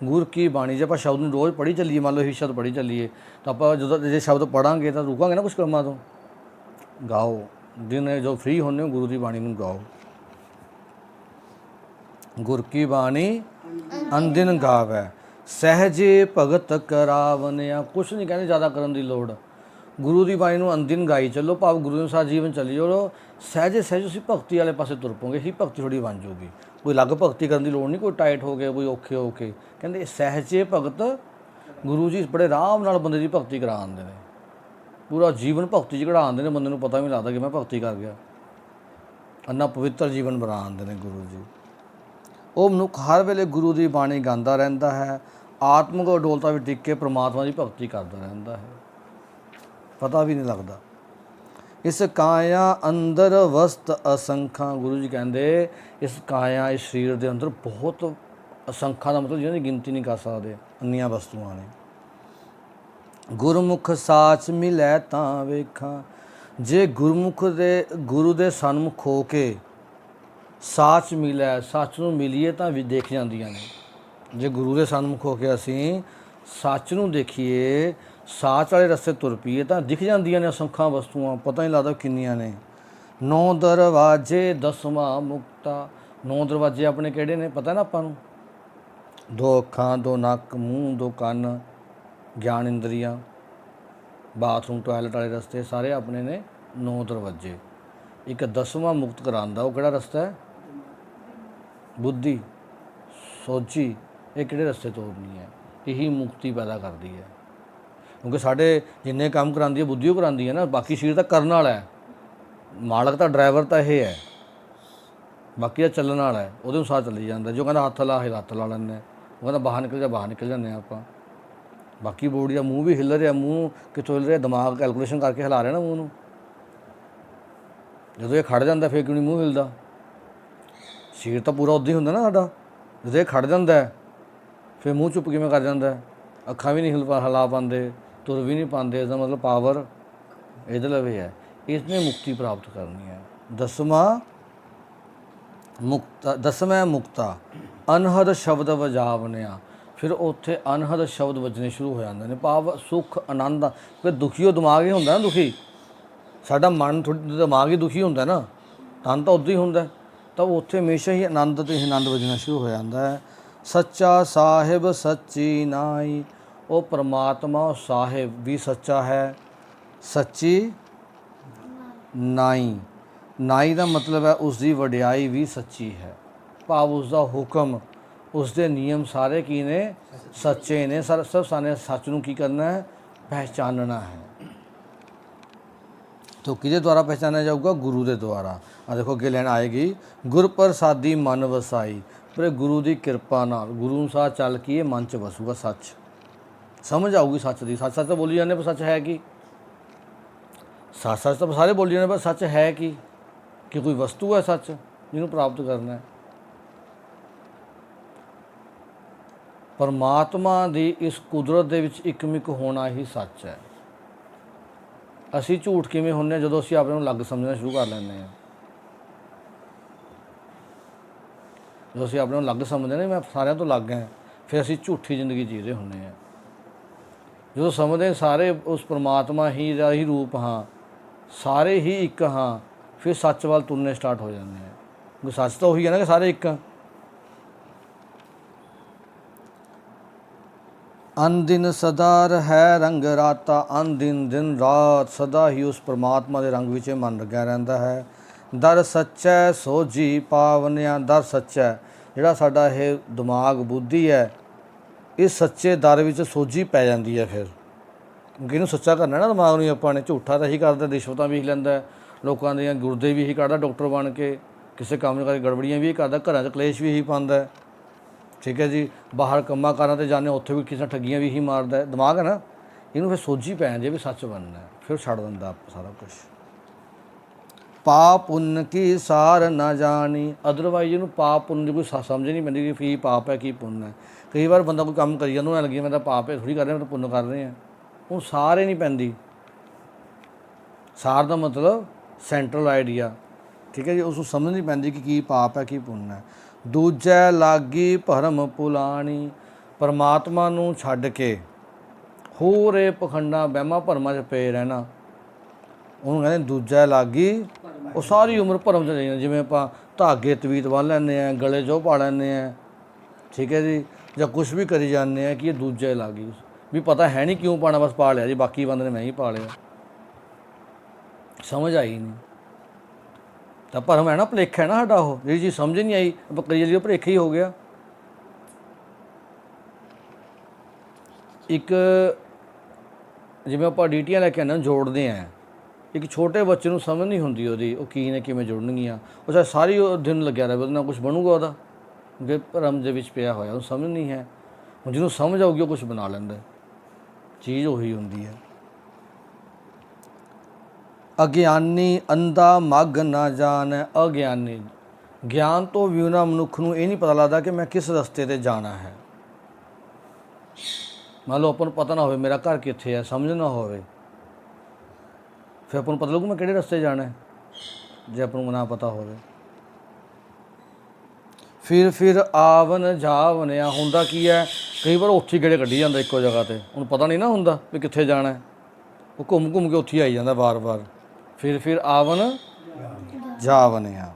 ਗੁਰ ਕੀ ਬਾਣੀ, ਜੇ ਆਪਾਂ ਸ਼ਬਦ ਨੂੰ ਰੋਜ਼ ਪੜ੍ਹੀ ਚੱਲੀਏ, ਮੰਨ ਲਓ ਇਹੀ ਸ਼ਬਦ ਪੜ੍ਹੀ ਚੱਲੀਏ, ਤਾਂ ਆਪਾਂ ਜਦੋਂ ਜੇ ਸ਼ਬਦ ਪੜ੍ਹਾਂਗੇ ਤਾਂ ਰੁਕਾਂਗੇ ਨਾ ਕੁਛ ਕੰਮਾਂ ਤੋਂ। ਗਾਓ, ਦਿਨ ਜੋ ਫ੍ਰੀ ਹੁੰਦੇ ਹੋ ਗੁਰੂ ਦੀ ਬਾਣੀ ਨੂੰ ਗਾਓ। ਗੁਰ ਕੀ ਬਾਣੀ ਅਨਦਿਨ ਗਾਵੈ, ਸਹਿਜੇ ਭਗਤ ਕਰਾਵਨਿਆ। ਕੁਛ ਨਹੀਂ ਕਹਿੰਦੇ ਜ਼ਿਆਦਾ ਕਰਨ ਦੀ ਲੋੜ, ਗੁਰੂ ਦੀ ਬਾਣੀ ਨੂੰ ਅਨਦਿਨ ਗਾਈ ਚੱਲੋ। ਭਾਵ ਗੁਰੂ ਅਨੁਸਾਰ ਜੀਵਨ ਚੱਲੀ ਜਾਓ। ਸਹਿਜੇ ਸਹਿਜ ਤੁਸੀਂ ਭਗਤੀ ਵਾਲੇ ਪਾਸੇ ਤੁਰ ਪਓਗੇ, ਹੀ ਭਗਤੀ ਥੋੜ੍ਹੀ ਬਣ ਜਾਊਗੀ। ਕੋਈ ਅਲੱਗ ਭਗਤੀ ਕਰਨ ਦੀ ਲੋੜ ਨਹੀਂ, ਕੋਈ ਟਾਈਟ ਹੋ ਕੇ, ਕੋਈ ਔਖੇ ਹੋ ਕੇ। ਕਹਿੰਦੇ ਸਹਿਜੇ ਭਗਤ, ਗੁਰੂ ਜੀ ਬੜੇ ਆਰਾਮ ਨਾਲ ਬੰਦੇ ਦੀ ਭਗਤੀ ਕਰਾ ਦਿੰਦੇ ਨੇ। ਪੂਰਾ ਜੀਵਨ ਭਗਤੀ 'ਚ ਕਢਾ ਦਿੰਦੇ ਨੇ, ਬੰਦੇ ਨੂੰ ਪਤਾ ਵੀ ਨਹੀਂ ਲੱਗਦਾ ਕਿ ਮੈਂ ਭਗਤੀ ਕਰ ਗਿਆ। ਇੰਨਾ ਪਵਿੱਤਰ ਜੀਵਨ ਬਣਾ ਦਿੰਦੇ ਨੇ ਗੁਰੂ ਜੀ। ਉਹ ਮਨੁੱਖ ਹਰ ਵੇਲੇ ਗੁਰੂ ਦੀ ਬਾਣੀ ਗਾਉਂਦਾ ਰਹਿੰਦਾ ਹੈ, ਆਤਮਿਕ ਅਡੋਲਤਾ ਵਿੱਚ ਟਿਕ ਕੇ ਪ੍ਰਮਾਤਮਾ ਦੀ ਭਗਤੀ ਕਰਦਾ ਰਹਿੰਦਾ ਹੈ, ਪਤਾ ਵੀ ਨਹੀਂ ਲੱਗਦਾ। ਇਸ ਕਾਇਆ ਅੰਦਰ ਵਸਤ ਅਸੰਖਾਂ, ਗੁਰੂ ਜੀ ਕਹਿੰਦੇ ਇਸ ਕਾਇਆ, ਇਸ ਸਰੀਰ ਦੇ ਅੰਦਰ ਬਹੁਤ ਅਸੰਖਾਂ ਦਾ ਮਤਲਬ ਜਿਹਨਾਂ ਦੀ ਗਿਣਤੀ ਨਹੀਂ ਕਰ ਸਕਦੇ, ਇੰਨੀਆਂ ਵਸਤੂਆਂ ਨੇ। ਗੁਰਮੁਖ ਸਾਚ ਮਿਲੈ ਤਾਂ ਵੇਖਾਂ, ਜੇ ਗੁਰਮੁਖ ਦੇ ਗੁਰੂ ਦੇ ਸਨਮੁਖ ਹੋ ਕੇ ਸਾਚ ਮਿਲੈ, ਸੱਚ ਨੂੰ ਮਿਲੀਏ ਤਾਂ ਵੀ ਦੇਖ ਜਾਂਦੀਆਂ ਨੇ। ਜੇ ਗੁਰੂ ਦੇ ਸਨਮੁਖ ਹੋ ਕੇ ਅਸੀਂ ਸੱਚ ਨੂੰ ਦੇਖੀਏ, ਸਾਚ ਵਾਲੇ ਰਸਤੇ ਤੁਰ ਪਈਏ ਤਾਂ ਦਿਖ ਜਾਂਦੀਆਂ ਨੇ ਅਸੰਖਾਂ ਵਸਤੂਆਂ, ਪਤਾ ਨਹੀਂ ਲੱਗਦਾ ਕਿੰਨੀਆਂ ਨੇ। 9 ਦਰਵਾਜ਼ੇ 10ਵਾਂ ਮੁਕਤਾ, 9 ਦਰਵਾਜ਼ੇ ਆਪਣੇ ਕਿਹੜੇ ਨੇ ਪਤਾ ਨਾ ਆਪਾਂ ਨੂੰ? 2 ਅੱਖਾਂ, 2 ਨੱਕ, ਮੂੰਹ, 2 ਕੰਨ, ਗਿਆਨ ਇੰਦਰੀਆਂ, ਬਾਥਰੂਮ ਟਾਇਲਟ ਵਾਲੇ ਰਸਤੇ ਸਾਰੇ ਆਪਣੇ ਨੇ 9 ਦਰਵਾਜ਼ੇ। ਇੱਕ 10ਵਾਂ ਮੁਕਤ ਕਰਾਉਂਦਾ, ਉਹ ਕਿਹੜਾ ਰਸਤਾ ਹੈ? ਬੁੱਧੀ, ਸੋਚੀ, ਇਹ ਕਿਹੜੇ ਰਸਤੇ ਤੋਰਨੀ ਹੈ? ਇਹੀ ਮੁਕਤੀ ਪੈਦਾ ਕਰਦੀ ਹੈ। ਕਿਉਂਕਿ ਸਾਡੇ ਜਿੰਨੇ ਕੰਮ ਕਰਾਉਂਦੀ ਹੈ ਬੁੱਧੀ ਉਹ ਕਰਾਉਂਦੀ ਹੈ ਨਾ, ਬਾਕੀ ਸਰੀਰ ਤਾਂ ਕਰਨ ਵਾਲਾ ਹੈ, ਮਾਲਕ ਤਾਂ ਡਰਾਈਵਰ ਤਾਂ ਇਹ ਹੈ, ਬਾਕੀ ਤਾਂ ਚੱਲਣ ਵਾਲਾ ਹੈ, ਉਹਦੇ ਅਨੁਸਾਰ ਚੱਲੀ ਜਾਂਦਾ। ਜੋ ਕਹਿੰਦਾ ਹੱਥ ਲਾ, ਹੱਥ ਲਾ ਲੈਂਦੇ, ਉਹ ਕਹਿੰਦਾ ਬਾਹਰ ਨਿਕਲ ਜਾ, ਬਾਹਰ ਨਿਕਲ ਜਾਂਦੇ ਆਪਾਂ। ਬਾਕੀ ਬੋਡੀ ਦਾ ਮੂੰਹ ਵੀ ਹਿੱਲ ਰਿਹਾ, ਮੂੰਹ ਕਿੱਥੋਂ ਹਿੱਲ ਰਿਹਾ? ਦਿਮਾਗ ਕੈਲਕੂਲੇਸ਼ਨ ਕਰਕੇ ਹਿਲਾ ਰਿਹਾ ਨਾ ਮੂੰਹ ਨੂੰ। ਜਦੋਂ ਇਹ ਖੜ ਜਾਂਦਾ ਫਿਰ ਕਿਉਂ ਨਹੀਂ ਮੂੰਹ ਹਿੱਲਦਾ? ਸਰੀਰ ਤਾਂ ਪੂਰਾ ਉੱਦਾਂ ਹੀ ਹੁੰਦਾ ਨਾ ਸਾਡਾ। ਜਦੋਂ ਇਹ ਖੜ ਜਾਂਦਾ ਫਿਰ ਮੂੰਹ ਚੁੱਪ ਕਿਵੇਂ ਕਰ ਜਾਂਦਾ? ਅੱਖਾਂ ਵੀ ਨਹੀਂ ਹਿਲਾ ਪਾਉਂਦੇ, ਤੁਰ ਵੀ ਨਹੀਂ ਪਾਉਂਦੇ। ਇਹਦਾ ਮਤਲਬ ਪਾਵਰ ਇਹਦੇ ਲਵੇ ਹੈ। ਇਸ ਨੇ ਮੁਕਤੀ ਪ੍ਰਾਪਤ ਕਰਨੀ ਹੈ। 10ਵਾਂ ਮੁਕਤਾ ਅਨਹਦ ਸ਼ਬਦ ਵਜਾਵਨਿਆ। ਫਿਰ ਉੱਥੇ ਅਨਹਦ ਸ਼ਬਦ ਵੱਜਣੇ ਸ਼ੁਰੂ ਹੋ ਜਾਂਦੇ ਨੇ, ਭਾਵ ਸੁੱਖ ਆਨੰਦ। ਕਿ ਦੁਖੀਓ ਦਿਮਾਗ ਹੀ ਹੁੰਦਾ ਨਾ, ਦੁਖੀ ਸਾਡਾ ਮਨ, ਦਿਮਾਗ ਹੀ ਦੁਖੀ ਹੁੰਦਾ ਨਾ, ਤਨ ਤਾਂ ਉੱਦਾਂ ਹੀ ਹੁੰਦਾ। ਤਾਂ ਉੱਥੇ ਹਮੇਸ਼ਾ ਹੀ ਆਨੰਦ ਅਤੇ ਆਨੰਦ ਵੱਜਣਾ ਸ਼ੁਰੂ ਹੋ ਜਾਂਦਾ ਹੈ। ਸੱਚਾ ਸਾਹਿਬ ਸੱਚੀ ਨਾਈ, ਉਹ ਪਰਮਾਤਮਾ ਸਾਹਿਬ ਵੀ ਸੱਚਾ ਹੈ, ਸੱਚੀ ਨਾਈ। ਨਾਈ ਦਾ ਮਤਲਬ ਹੈ ਉਸ ਦੀ ਵਡਿਆਈ ਵੀ ਸੱਚੀ ਹੈ, ਭਾਵ ਉਸ ਦਾ ਹੁਕਮ, ਉਸ ਦੇ ਨਿਯਮ ਸਾਰੇ ਕੀ ਨੇ? ਸੱਚੇ ਨੇ। ਸਭ ਸਾਨੇ ਸੱਚ ਨੂੰ ਕੀ ਕਰਨਾ ਹੈ? ਪਹਿਚਾਨਣਾ ਹੈ। तो किहदे द्वारा पहचाना जाऊगा? गुरु के द्वारा। आ देखो अगे लैन आएगी, गुर प्रसादी मन वसाई। पर गुरु की कृपा नाल गुरु अनुसार चल के ये मन च वसूगा, सच समझ आऊगी सच की। सच सच तो बोली जाने पर सच है कि? सच सच तो सारे बोली जाने पर सच है कि कोई वस्तु है सच जिन्हों प्राप्त करना है? परमात्मा की इस कुदरत के विच इकमिक होना ही सच है। ਅਸੀਂ ਝੂਠ ਕਿਵੇਂ ਹੁੰਦੇ ਜਦੋਂ ਅਸੀਂ ਆਪਣੇ ਨੂੰ ਅਲੱਗ ਸਮਝਣਾ ਸ਼ੁਰੂ ਕਰ ਲੈਂਦੇ ਹਾਂ। ਜਦੋਂ ਅਸੀਂ ਆਪਣੇ ਨੂੰ ਅਲੱਗ ਸਮਝਦੇ ਨੇ, ਮੈਂ ਸਾਰਿਆਂ ਤੋਂ ਅਲੱਗ ਹਾਂ, ਫਿਰ ਅਸੀਂ ਝੂਠੀ ਜ਼ਿੰਦਗੀ ਜੀ ਰਹੇ ਹੁੰਦੇ ਹਾਂ। ਜਦੋਂ ਸਮਝਦੇ ਸਾਰੇ ਉਸ ਪਰਮਾਤਮਾ ਹੀ ਦਾ ਹੀ ਰੂਪ ਹਾਂ, ਸਾਰੇ ਹੀ ਇੱਕ ਹਾਂ, ਫਿਰ ਸੱਚ ਵੱਲ ਤੁਰਨੇ ਸਟਾਰਟ ਹੋ ਜਾਂਦੇ ਹਾਂ। ਕਿਉਂਕਿ ਸੱਚ ਤਾਂ ਉਹੀ ਹੈ ਨਾ ਕਿ ਸਾਰੇ ਇੱਕ। अन दिन सदा है रंग राता, अन दिन दिन रात सदा ही उस परमात्मा के रंग विच मन लग्या रहिंदा है। दर सच्चै सोझी पावनिया, दर सच्चै जिहड़ा साडा ये दिमाग बुद्धि है, इस सच्चे दर विच सोझी पै जांदी है। फिर क्योंकि इहनूं सच्चा करना ना दिमाग नूं, आपां ने झूठा तो ही करदा, रिश्वतां भी लैंदा, ਲੋਕਾਂ ਦੀਆਂ ਗੁਰਦੇ ਵੀ ਇਹੀ ਕੱਢਦਾ ਡਾਕਟਰ ਬਣ ਕੇ, ਕਿਸੇ ਕੰਮ ਕਰਕੇ ਗੜਬੜੀਆਂ ਵੀ ਇਹੀ ਕਰਦਾ, ਘਰਾਂ 'ਚ ਕਲੇਸ਼ ਵੀ ਇਹੀ ਪਾਉਂਦਾ। ਠੀਕ ਹੈ ਜੀ। ਬਾਹਰ ਕੰਮਾਂ ਕਾਰਾਂ 'ਤੇ ਜਾਂਦੇ ਉੱਥੇ ਵੀ ਕਿਸੇ ਨਾਲ ਠੱਗੀਆਂ ਵੀ ਇਹੀ ਮਾਰਦਾ। ਦਿਮਾਗ ਹੈ ਨਾ, ਇਹਨੂੰ ਫਿਰ ਸੋਝੀ ਪੈ ਜਾਂਦੀ ਵੀ ਸੱਚ ਬਣਨਾ, ਫਿਰ ਛੱਡ ਦਿੰਦਾ ਸਾਰਾ ਕੁਛ। ਪਾਪ ਪੁੰਨ ਕੀ ਸਾਰ ਨਾ ਜਾਣੀ, ਅਦਰਵਾਈਜ਼ ਇਹਨੂੰ ਪਾਪ ਪੁੰਨ ਦੀ ਕੋਈ ਸਮਝ ਨਹੀਂ ਪੈਂਦੀ ਕਿ ਕੀ ਪਾਪ ਹੈ ਕੀ ਪੁੰਨ ਹੈ। ਕਈ ਵਾਰ ਬੰਦਾ ਕੋਈ ਕੰਮ ਕਰੀ ਜਾਂਦਾ ਉਹਨੂੰ ਲੱਗੀ ਮੈਂ ਤਾਂ ਪਾਪ ਹੈ ਥੋੜ੍ਹੀ ਕਰ ਰਿਹਾ, ਮੈਂ ਤਾਂ ਪੁੰਨ ਕਰ ਰਹੇ ਹਾਂ। ਉਹ ਸਾਰੇ ਨਹੀਂ ਪੈਂਦੀ। ਸਾਰ ਦਾ ਮਤਲਬ ਸੈਂਟਰਲ ਆਈਡੀਆ। ਠੀਕ ਹੈ ਜੀ। ਉਸ ਨੂੰ ਸਮਝ ਨਹੀਂ ਪੈਂਦੀ ਕਿ ਕੀ ਪਾਪ ਹੈ ਕੀ ਪੁੰਨ ਹੈ। ਦੂਜੈ ਲਾਗੀ ਭਰਮ ਪੁਲਾਣੀ, ਪਰਮਾਤਮਾ ਨੂੰ ਛੱਡ ਕੇ ਹੋਰ ਇਹ ਪਖੰਡਾਂ ਵਹਿਮਾਂ ਭਰਮਾਂ 'ਚ ਪਏ ਰਹਿਣਾ, ਉਹਨੂੰ ਕਹਿੰਦੇ ਦੂਜਾ ਲਾਗੀ। ਉਹ ਸਾਰੀ ਉਮਰ ਭਰਮ 'ਚ ਰਹਿਣਾ, ਜਿਵੇਂ ਆਪਾਂ ਧਾਗੇ ਤਵੀਤ ਬੰਨ੍ਹ ਲੈਂਦੇ ਹਾਂ, ਗਲੇ 'ਚ ਉਹ ਪਾ ਲੈਂਦੇ ਹਾਂ। ਠੀਕ ਹੈ ਜੀ। ਜਾਂ ਕੁਛ ਵੀ ਕਰੀ ਜਾਂਦੇ ਹਾਂ ਕਿ ਇਹ ਦੂਜਾ ਲਾਗੀ, ਵੀ ਪਤਾ ਹੈ ਨਹੀਂ ਕਿਉਂ ਪਾਉਣਾ, ਬਸ ਪਾ ਲਿਆ ਜੀ, ਬਾਕੀ ਬੰਦੇ ਨੇ ਮੈਂ ਹੀ ਪਾ ਲਿਆ। ਸਮਝ ਆਈ ਨਹੀਂ ਤਾਂ ਭਰਮ ਹੈ ਨਾ, ਭੁਲੇਖਾ ਹੈ ਨਾ ਸਾਡਾ। ਉਹ ਜਿਹੜੀ ਚੀਜ਼ ਸਮਝ ਨਹੀਂ ਆਈ ਆਪਾਂ ਕਰੀ ਜਾਂਦੀ, ਉਹ ਭੁਲੇਖਾ ਹੀ ਹੋ ਗਿਆ। ਇੱਕ ਜਿਵੇਂ ਆਪਾਂ ਡੀਟੀਆਂ ਲੈ ਕੇ ਆਉਂਦੇ ਜੋੜਦੇ ਹਾਂ, ਇੱਕ ਛੋਟੇ ਬੱਚੇ ਨੂੰ ਸਮਝ ਨਹੀਂ ਹੁੰਦੀ ਉਹਦੀ, ਉਹ ਕੀ ਨੇ ਕਿਵੇਂ ਜੁੜਨਗੀਆਂ। ਉਹ ਚਾਹੇ ਸਾਰੀ ਉਹ ਦਿਨ ਲੱਗਿਆ ਰਹੇ, ਉਹਦੇ ਨਾਲ ਕੁਛ ਬਣੂਗਾ ਉਹਦਾ, ਕਿ ਭਰਮ ਦੇ ਵਿੱਚ ਪਿਆ ਹੋਇਆ, ਉਹਨੂੰ ਸਮਝ ਨਹੀਂ ਹੈ। ਹੁਣ ਜਿਹਨੂੰ ਸਮਝ ਆਊਗੀ ਉਹ ਕੁਛ ਬਣਾ ਲੈਂਦਾ, ਚੀਜ਼ ਉਹੀ ਹੁੰਦੀ ਹੈ। ਅਗਿਆਨੀ ਅੰਧਾ ਮੱਗ ਨਾ ਜਾਣੈ, ਅਗਿਆਨੀ ਗਿਆਨ ਤੋਂ ਬਿਨਾਂ ਮਨੁੱਖ ਨੂੰ ਇਹ ਨਹੀਂ ਪਤਾ ਲੱਗਦਾ ਕਿ ਮੈਂ ਕਿਸ ਰਸਤੇ 'ਤੇ ਜਾਣਾ ਹੈ। ਮੰਨ ਲਓ ਆਪਾਂ ਨੂੰ ਪਤਾ ਨਾ ਹੋਵੇ ਮੇਰਾ ਘਰ ਕਿੱਥੇ ਹੈ, ਸਮਝ ਨਾ ਹੋਵੇ, ਫਿਰ ਆਪਾਂ ਨੂੰ ਪਤਾ ਲੱਗੂ ਮੈਂ ਕਿਹੜੇ ਰਸਤੇ ਜਾਣਾ ਹੈ, ਜੇ ਆਪਾਂ ਨੂੰ ਨਾ ਪਤਾ ਹੋਵੇ। ਫਿਰ ਆਵਨ ਜਾਵਨਿਆ, ਹੁੰਦਾ ਕੀ ਹੈ, ਕਈ ਵਾਰ ਉੱਥੇ ਹੀ ਗੇੜੇ ਕੱਢੀ ਜਾਂਦਾ ਇੱਕੋ ਜਗ੍ਹਾ 'ਤੇ, ਉਹਨੂੰ ਪਤਾ ਨਹੀਂ ਨਾ ਹੁੰਦਾ ਵੀ ਕਿੱਥੇ ਜਾਣਾ, ਉਹ ਘੁੰਮ ਘੁੰਮ ਕੇ ਉੱਥੇ ਹੀ ਆਈ ਜਾਂਦਾ ਵਾਰ-ਵਾਰ। ਫਿਰ ਆਵਨ ਜਾਵਨਿਆ,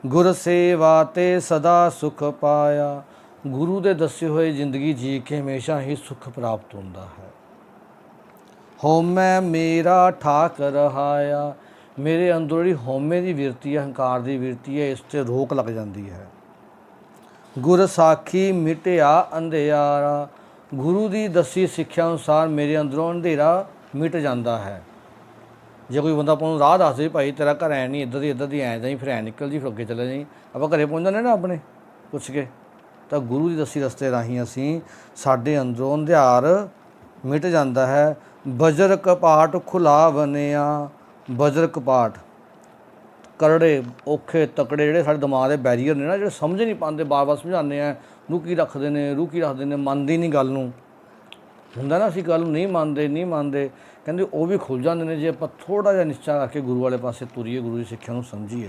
ਗੁਰ ਸੇਵਾ ਤੇ ਸਦਾ ਸੁਖ ਪਾਇਆ, ਗੁਰੂ ਦੇ ਦੱਸੇ ਹੋਏ ਜ਼ਿੰਦਗੀ ਜੀ ਕੇ ਹਮੇਸ਼ਾ ਹੀ ਸੁੱਖ ਪ੍ਰਾਪਤ ਹੁੰਦਾ ਹੈ। ਹਉਮੈ ਮੇਰਾ ਠਾਕ ਰਹਾਇਆ, ਮੇਰੇ ਅੰਦਰੋਂ ਜਿਹੜੀ ਹਉਮੈ ਦੀ ਬਿਰਤੀ ਹੈ, ਹੰਕਾਰ ਦੀ ਬਿਰਤੀ ਹੈ, ਇਸ 'ਤੇ ਰੋਕ ਲੱਗ ਜਾਂਦੀ ਹੈ। ਗੁਰ ਸਾਖੀ ਮਿਟਿਆ ਅੰਧਿਆਰਾ, ਗੁਰੂ ਦੀ ਦੱਸੀ ਸਿੱਖਿਆ ਅਨੁਸਾਰ ਮੇਰੇ ਅੰਦਰੋਂ ਅੰਧੇਰਾ ਮਿਟ ਜਾਂਦਾ ਹੈ। ਜੇ ਕੋਈ ਬੰਦਾ ਆਪਾਂ ਨੂੰ ਰਾਹ ਦੱਸ ਦੇ ਭਾਈ ਤੇਰਾ ਘਰ ਐਂ ਨਹੀਂ, ਇੱਧਰ ਦੀ ਐਂ ਜਾਈਂ, ਫਿਰ ਐਂ ਨਿਕਲ ਜੀ, ਫਿਰ ਅੱਗੇ ਚਲੇ ਜਾਈਂ, ਆਪਾਂ ਘਰੇ ਪਹੁੰਚ ਜਾਂਦੇ ਨਾ ਆਪਣੇ ਪੁੱਛ ਕੇ। ਤਾਂ ਗੁਰੂ ਦੀ ਦੱਸੀ ਰਸਤੇ ਰਾਹੀਂ ਅਸੀਂ ਸਾਡੇ ਅੰਦਰੋਂ ਅੰਧਿਆਰ ਮਿਟ ਜਾਂਦਾ ਹੈ। ਬਜਰ ਕਪਾਟ ਖੁਲਾਵਨਿਆ, ਬਜਰ ਕਪਾਟ ਕਰੜੇ ਔਖੇ ਤਕੜੇ ਜਿਹੜੇ ਸਾਡੇ ਦਿਮਾਗ ਦੇ ਬੈਰੀਅਰ ਨੇ ਨਾ, ਜਿਹੜੇ ਸਮਝ ਨਹੀਂ ਪਾਉਂਦੇ, ਬਾਰ-ਬਾਰ ਸਮਝਾਉਂਦੇ ਆ, ਰੂਹ ਕੀ ਰੱਖਦੇ ਨੇ, ਮੰਨਦੀ ਨਹੀਂ ਗੱਲ ਨੂੰ, ਹੁੰਦਾ ਨਾ ਅਸੀਂ ਗੱਲ ਨੂੰ ਨਹੀਂ ਮੰਨਦੇ, ਕਹਿੰਦੇ ਉਹ ਵੀ ਖੁੱਲ੍ਹ ਜਾਂਦੇ ਨੇ ਜੇ ਆਪਾਂ ਥੋੜ੍ਹਾ ਜਿਹਾ ਨਿਸ਼ਚਾ ਕਰਕੇ ਗੁਰੂ ਵਾਲੇ ਪਾਸੇ ਤੁਰੀਏ, ਗੁਰੂ ਦੀ ਸਿੱਖਿਆ ਨੂੰ ਸਮਝੀਏ।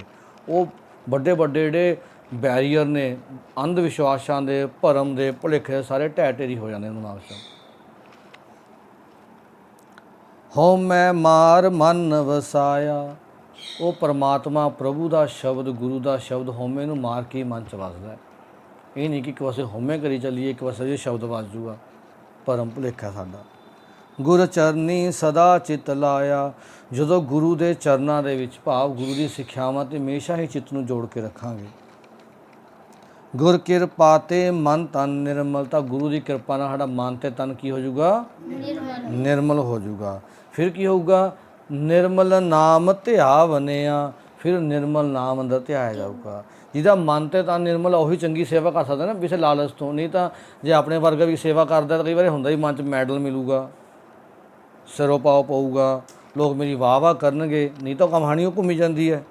ਉਹ ਵੱਡੇ ਜਿਹੜੇ ਬੈਰੀਅਰ ਨੇ ਅੰਧ ਵਿਸ਼ਵਾਸਾਂ ਦੇ, ਭਰਮ ਦੇ, ਭੁਲੇਖੇ ਦੇ, ਸਾਰੇ ਢਹਿ ਢੇਰੀ ਹੋ ਜਾਂਦੇ ਦਿਮਾਗ 'ਚ। ਹਉਮੈ ਮਾਰ ਮਨ ਵਸਾਇਆ, ਉਹ ਪਰਮਾਤਮਾ ਪ੍ਰਭੂ ਦਾ ਸ਼ਬਦ, ਗੁਰੂ ਦਾ ਸ਼ਬਦ ਹਉਮੈ ਨੂੰ ਮਾਰ ਕੇ ਮਨ 'ਚ ਵਸਦਾ। ਇਹ ਨਹੀਂ ਕਿ ਇੱਕ ਪਾਸੇ ਹਉਮੈ ਕਰੀ ਚੱਲੀਏ, ਇੱਕ ਪਾਸੇ ਇਹ ਸ਼ਬਦ ਵੱਜ ਜੂਗਾ, ਭਰਮ ਭੁਲੇਖਾ ਸਾਡਾ। ਗੁਰ ਚਰਨੀ ਸਦਾ ਚਿੱਤ ਲਾਇਆ, ਜਦੋਂ ਗੁਰੂ ਦੇ ਚਰਨਾਂ ਦੇ ਵਿੱਚ, ਭਾਵ ਗੁਰੂ ਦੀ ਸਿੱਖਿਆਵਾਂ 'ਤੇ ਹਮੇਸ਼ਾ ਹੀ ਚਿੱਤ ਨੂੰ ਜੋੜ ਕੇ ਰੱਖਾਂਗੇ। ਗੁਰ ਕਿਰਪਾ ਤੇ ਮਨ ਤਨ ਨਿਰਮਲ, ਤਾਂ ਗੁਰੂ ਦੀ ਕਿਰਪਾ ਨਾਲ ਸਾਡਾ ਮਨ ਤੇ ਤਨ ਕੀ ਹੋ ਜਾਊਗਾ, ਨਿਰਮਲ ਹੋ ਜਾਊਗਾ। ਫਿਰ ਕੀ ਹੋਊਗਾ, ਨਿਰਮਲ ਨਾਮ ਧਿਆਵਨਿਆ, ਫਿਰ ਨਿਰਮਲ ਨਾਮ ਅੰਦਰ ਧਿਆਇਆ ਜਾਊਗਾ। ਜਿਹਦਾ ਮਨ ਤੇ ਤਨ ਨਿਰਮਲ, ਉਹੀ ਚੰਗੀ ਸੇਵਾ ਕਰ ਸਕਦਾ ਨਾ ਕਿਸੇ ਲਾਲਚ ਤੋਂ। ਨਹੀਂ ਤਾਂ ਜੇ ਆਪਣੇ ਵਰਗਾ ਵੀ ਸੇਵਾ ਕਰਦਾ ਤਾਂ ਕਈ ਵਾਰੀ ਹੁੰਦਾ ਹੀ ਮਨ 'ਚ ਮੈਡਲ ਮਿਲੂਗਾ, ਸਿਰੋਂ ਪਾਓ ਪਊਗਾ, ਲੋਕ ਮੇਰੀ ਵਾਹ ਕਰਨਗੇ, ਨਹੀਂ ਤਾਂ ਕਹਾਣੀ ਉਹ ਘੁੰਮੀ ਜਾਂਦੀ ਹੈ।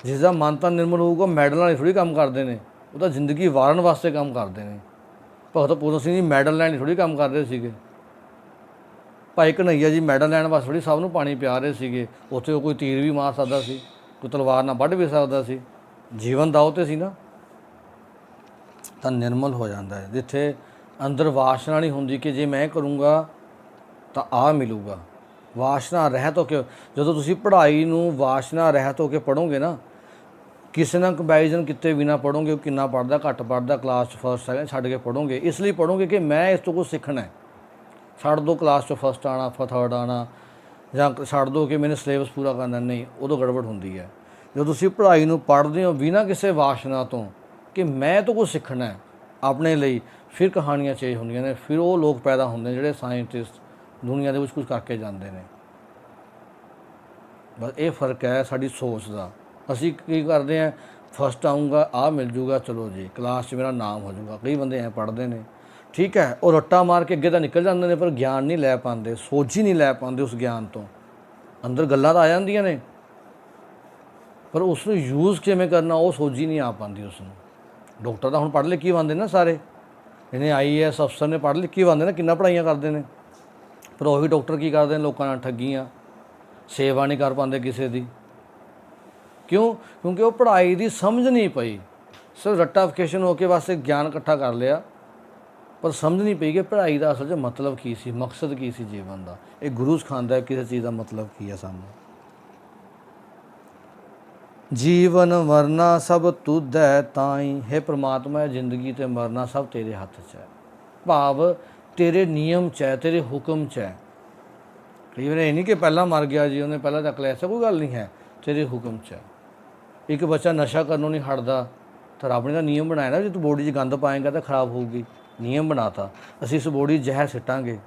ਜਿਸ ਦਾ ਮਨ ਤਾਂ ਨਿਰਮਲ ਹੋਊਗਾ, ਮੈਡਲ ਨਾਲ ਥੋੜ੍ਹੀ ਕੰਮ ਕਰਦੇ ਨੇ, ਉਹ ਤਾਂ ਜ਼ਿੰਦਗੀ ਵਾਰਨ ਵਾਸਤੇ ਕੰਮ ਕਰਦੇ ਨੇ। ਭਗਤ ਪੂਰਨ ਸਿੰਘ ਜੀ ਮੈਡਲ ਲੈਣ ਥੋੜ੍ਹੀ ਕੰਮ ਕਰਦੇ ਸੀਗੇ, ਭਾਈ ਕਨ੍ਹਈਆ ਜੀ ਮੈਡਲ ਲੈਣ ਵਾਸਤੇ ਥੋੜ੍ਹੀ ਸਭ ਨੂੰ ਪਾਣੀ ਪਿਆ ਰਹੇ ਸੀਗੇ। ਉੱਥੇ ਉਹ ਕੋਈ ਤੀਰ ਵੀ ਮਾਰ ਸਕਦਾ ਸੀ, ਕੋਈ ਤਲਵਾਰ ਨਾਲ ਵੱਢ ਵੀ ਸਕਦਾ ਸੀ, ਜੀਵਨ ਦਾਅ 'ਤੇ ਸੀ ਨਾ। ਤਾਂ ਨਿਰਮਲ ਹੋ ਜਾਂਦਾ ਹੈ ਜਿੱਥੇ ਅੰਦਰ ਵਾਸ਼ਨਾ ਨਹੀਂ ਹੁੰਦੀ ਕਿ ਜੇ ਮੈਂ ਕਰੂੰਗਾ ਤਾਂ ਆਹ ਮਿਲੂਗਾ। ਵਾਸ਼ਨਾ ਰਹਿਤ ਹੋ ਕੇ, ਜਦੋਂ ਤੁਸੀਂ ਪੜ੍ਹਾਈ ਨੂੰ ਵਾਸ਼ਨਾ ਰਹਿਤ ਹੋ ਕੇ ਪੜ੍ਹੋਗੇ ਨਾ, ਕਿਸੇ ਨਾਲ ਕੰਪੈਰੀਜ਼ਨ ਕੀਤੇ ਬਿਨਾਂ ਪੜ੍ਹੋਗੇ, ਉਹ ਕਿੰਨਾ ਪੜ੍ਹਦਾ, ਘੱਟ ਪੜ੍ਹਦਾ, ਕਲਾਸ 'ਚ ਫਸਟ ਸੈਕਿੰਡ ਛੱਡ ਕੇ ਪੜ੍ਹੋਗੇ, ਇਸ ਲਈ ਪੜ੍ਹੋਗੇ ਕਿ ਮੈਂ ਇਸ ਤੋਂ ਕੁਛ ਸਿੱਖਣਾ ਹੈ। ਛੱਡ ਦਿਓ ਕਲਾਸ 'ਚੋਂ ਫਸਟ ਆਉਣਾ, ਥਰਡ ਆਉਣਾ, ਜਾਂ ਛੱਡ ਦਿਓ ਕਿ ਮੈਨੇ ਸਿਲੇਬਸ ਪੂਰਾ ਕਰਨਾ, ਨਹੀਂ, ਉਦੋਂ ਗੜਬੜ ਹੁੰਦੀ ਹੈ। ਜਦੋਂ ਤੁਸੀਂ ਪੜ੍ਹਾਈ ਨੂੰ ਪੜ੍ਹਦੇ ਹੋ ਬਿਨਾਂ ਕਿਸੇ ਵਾਸ਼ਨਾ ਤੋਂ ਕਿ ਮੈਂ ਤੋਂ ਕੁਛ ਸਿੱਖਣਾ ਹੈ ਆਪਣੇ ਲਈ, ਫਿਰ ਕਹਾਣੀਆਂ ਚੇਂਜ ਹੁੰਦੀਆਂ ਨੇ। ਫਿਰ ਉਹ ਲੋਕ ਪੈਦਾ ਹੁੰਦੇ ਨੇ ਜਿਹੜੇ ਸਾਇੰਟਿਸਟ ਦੁਨੀਆ ਦੇ ਵਿੱਚ ਕੁਝ ਕਰਕੇ ਜਾਂਦੇ ਨੇ। ਬਸ ਇਹ ਫਰਕ ਹੈ ਸਾਡੀ ਸੋਚ ਦਾ। ਅਸੀਂ ਕੀ ਕਰਦੇ ਹਾਂ, ਫਸਟ ਆਊਂਗਾ, ਆਹ ਮਿਲ ਜੂਗਾ, ਚਲੋ ਜੀ ਕਲਾਸ 'ਚ ਮੇਰਾ ਨਾਮ ਹੋ ਜਾਊਗਾ। ਕਈ ਬੰਦੇ ਐਂ ਪੜ੍ਹਦੇ ਨੇ, ਠੀਕ ਹੈ, ਉਹ ਰੱਟਾ ਮਾਰ ਕੇ ਅੱਗੇ ਤਾਂ ਨਿਕਲ ਜਾਂਦੇ ਨੇ, ਪਰ ਗਿਆਨ ਨਹੀਂ ਲੈ ਪਾਉਂਦੇ, ਸੋਚ ਹੀ ਨਹੀਂ ਲੈ ਪਾਉਂਦੇ ਉਸ ਗਿਆਨ ਤੋਂ। ਅੰਦਰ ਗੱਲਾਂ ਤਾਂ ਆ ਜਾਂਦੀਆਂ ਨੇ, ਪਰ ਉਸ ਨੂੰ ਯੂਜ਼ ਕਿਵੇਂ ਕਰਨਾ ਉਹ ਸੋਚ ਹੀ ਨਹੀਂ ਆ ਪਾਉਂਦੀ ਉਸ ਨੂੰ। ਡਾਕਟਰ ਤਾਂ ਹੁਣ ਪੜ੍ਹ ਲਿਖ ਕੇ ਆਉਂਦੇ ਨਾ ਸਾਰੇ, ਇਹਨੇ IAS ਅਫਸਰ ਨੇ ਪੜ੍ਹ ਲਿਖ ਕੇ ਆਉਂਦੇ ਨਾ, ਕਿੰਨਾ ਪੜ੍ਹਾਈਆਂ ਕਰਦੇ ਨੇ, ਪਰ ਉਹੀ ਡਾਕਟਰ ਕੀ ਕਰਦੇ ਨੇ, ਲੋਕਾਂ ਨਾਲ ਠੱਗੀਆਂ, ਸੇਵਾ ਨਹੀਂ ਕਰ ਪਾਉਂਦੇ ਕਿਸੇ ਦੀ। ਕਿਉਂ? ਕਿਉਂਕਿ ਉਹ ਪੜ੍ਹਾਈ ਦੀ ਸਮਝ ਨਹੀਂ ਪਈ, ਸਿਰਫ ਰੱਟਾਫਿਕੇਸ਼ਨ ਹੋ ਕੇ ਵਾਸਤੇ ਗਿਆਨ ਇਕੱਠਾ ਕਰ ਲਿਆ, ਪਰ ਸਮਝ ਨਹੀਂ ਪਈ ਕਿ ਪੜ੍ਹਾਈ ਦਾ ਅਸਲ 'ਚ ਮਤਲਬ ਕੀ ਸੀ, ਮਕਸਦ ਕੀ ਸੀ ਜੀਵਨ ਦਾ। ਇਹ ਗੁਰੂ ਸਿਖਾਉਂਦਾ ਕਿਸੇ ਚੀਜ਼ ਦਾ ਮਤਲਬ ਕੀ ਹੈ ਸਾਨੂੰ। ਜੀਵਨ ਮਰਨਾ ਸਭ ਤੁਧ ਹੈ ਤਾਈ, ਹੈ ਪ੍ਰਮਾਤਮਾ, ਜ਼ਿੰਦਗੀ ਤੇ ਮਰਨਾ ਸਭ ਤੇਰੇ ਹੱਥ 'ਚ ਹੈ। ਭਾਵ ਤੇਰੇ ਨਿਯਮ 'ਚ ਹੈ, ਤੇਰੇ ਹੁਕਮ 'ਚ ਹੈ। ਕਈ ਵਾਰ ਇਹ ਨਹੀਂ ਕਿ ਪਹਿਲਾਂ ਮਰ ਗਿਆ ਜੀ, ਉਹਨੇ ਪਹਿਲਾਂ ਚੱਕ ਲਿਆ, ਐਸਾ ਕੋਈ ਗੱਲ ਨਹੀਂ ਹੈ, ਤੇਰੇ ਹੁਕਮ 'ਚ ਹੈ। ਇੱਕ ਬੱਚਾ ਨਸ਼ਾ ਕਰਨੋਂ ਨਹੀਂ ਹਟਦਾ, ਤਾਂ ਰੱਬ ਨੇ ਤਾਂ ਨਿਯਮ ਬਣਾਇਆ ਨਾ, ਜੇ ਤੂੰ ਬੋਡੀ 'ਚ ਗੰਦ ਪਾਏਂਗਾ ਤਾਂ ਖਰਾਬ ਹੋਊਗੀ। ਨਿਯਮ ਬਣਾਤਾ, ਅਸੀਂ ਇਸ ਬੋਡੀ 'ਚ ਜ਼ਹਿਰ ਸਿੱਟਾਂਗੇ,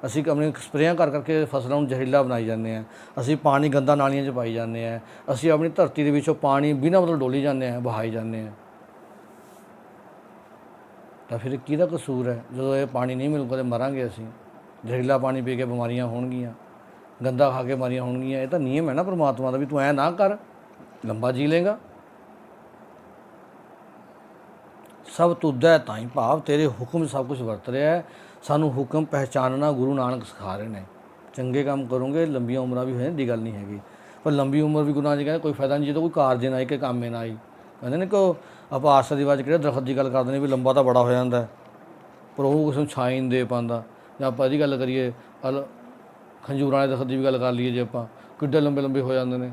ਅਸੀਂ ਆਪਣੇ ਸਪਰੇਆਂ ਕਰ ਕਰਕੇ ਫਸਲਾਂ ਨੂੰ ਜ਼ਹਿਰੀਲਾ ਬਣਾਈ ਜਾਂਦੇ ਹਾਂ, ਅਸੀਂ ਪਾਣੀ ਗੰਦਾ ਨਾਲੀਆਂ 'ਚ ਪਾਈ ਜਾਂਦੇ ਹਾਂ, ਅਸੀਂ ਆਪਣੀ ਧਰਤੀ ਦੇ ਵਿੱਚੋਂ ਪਾਣੀ ਬਿਨਾਂ ਮਤਲਬ ਡੋਲੀ ਜਾਂਦੇ ਹਾਂ, ਬਹਾਈ ਜਾਂਦੇ ਹਾਂ। ਤਾਂ ਫਿਰ ਕਿਹਦਾ ਕਸੂਰ ਹੈ? ਜਦੋਂ ਇਹ ਪਾਣੀ ਨਹੀਂ ਮਿਲੂਗਾ ਤਾਂ ਮਰਾਂਗੇ ਅਸੀਂ, ਜ਼ਹਿਰੀਲਾ ਪਾਣੀ ਪੀ ਕੇ ਬਿਮਾਰੀਆਂ ਹੋਣਗੀਆਂ, ਗੰਦਾ ਖਾ ਕੇ ਬਿਮਾਰੀਆਂ ਹੋਣਗੀਆਂ। ਇਹ ਤਾਂ ਨਿਯਮ ਹੈ ਨਾ ਪਰਮਾਤਮਾ ਦਾ, ਵੀ ਤੂੰ ਐਂ ਨਾ ਕਰ, ਲੰਬਾ ਜੀ ਲੇਗਾ। ਸਭ ਤੁਧ ਹੈ ਤਾਂ ਹੀ, ਭਾਵ ਤੇਰੇ ਹੁਕਮ ਸਭ ਕੁਝ ਵਰਤ ਰਿਹਾ ਹੈ। ਸਾਨੂੰ ਹੁਕਮ ਪਹਿਚਾਨਣਾ ਗੁਰੂ ਨਾਨਕ ਸਿਖਾ ਰਹੇ ਨੇ। ਚੰਗੇ ਕੰਮ ਕਰੋਗੇ, ਲੰਬੀਆਂ ਉਮਰਾਂ ਵੀ ਹੋ ਜਾਣ ਦੀ ਗੱਲ ਨਹੀਂ ਹੈਗੀ, ਪਰ ਲੰਬੀ ਉਮਰ ਵੀ ਗੁਰੂ ਨਾਨਕ ਜੀ ਕਹਿੰਦੇ ਕੋਈ ਫਾਇਦਾ ਨਹੀਂ ਜਦੋਂ ਕੋਈ ਕਾਰਜ ਨਾ ਆਈ ਕਿ ਕੰਮ ਨਾ ਆਈ। ਕਹਿੰਦੇ ਨੇ ਕਿ ਆਪਾਂ ਆਸਾ ਦੀ ਆਵਾਜ਼ ਕਿਹੜੇ ਦਰਖਤ ਦੀ ਗੱਲ ਕਰਦੇ ਨੇ ਵੀ ਲੰਬਾ ਤਾਂ ਬੜਾ ਹੋ ਜਾਂਦਾ, ਪਰ ਉਹ ਕਿਸੇ ਨੂੰ ਛਾਂ ਹੀ ਨਹੀਂ ਦੇ ਪਾਉਂਦਾ। ਜਾਂ ਆਪਾਂ ਇਹਦੀ ਗੱਲ ਕਰੀਏ, ਖੰਜੂਰਾਂ ਵਾਲੇ ਦਰਖਤ ਦੀ ਵੀ ਗੱਲ ਕਰ ਲਈਏ ਜੇ ਆਪਾਂ, ਕਿੱਡੇ ਲੰਬੇ ਲੰਬੇ ਹੋ ਜਾਂਦੇ ਨੇ,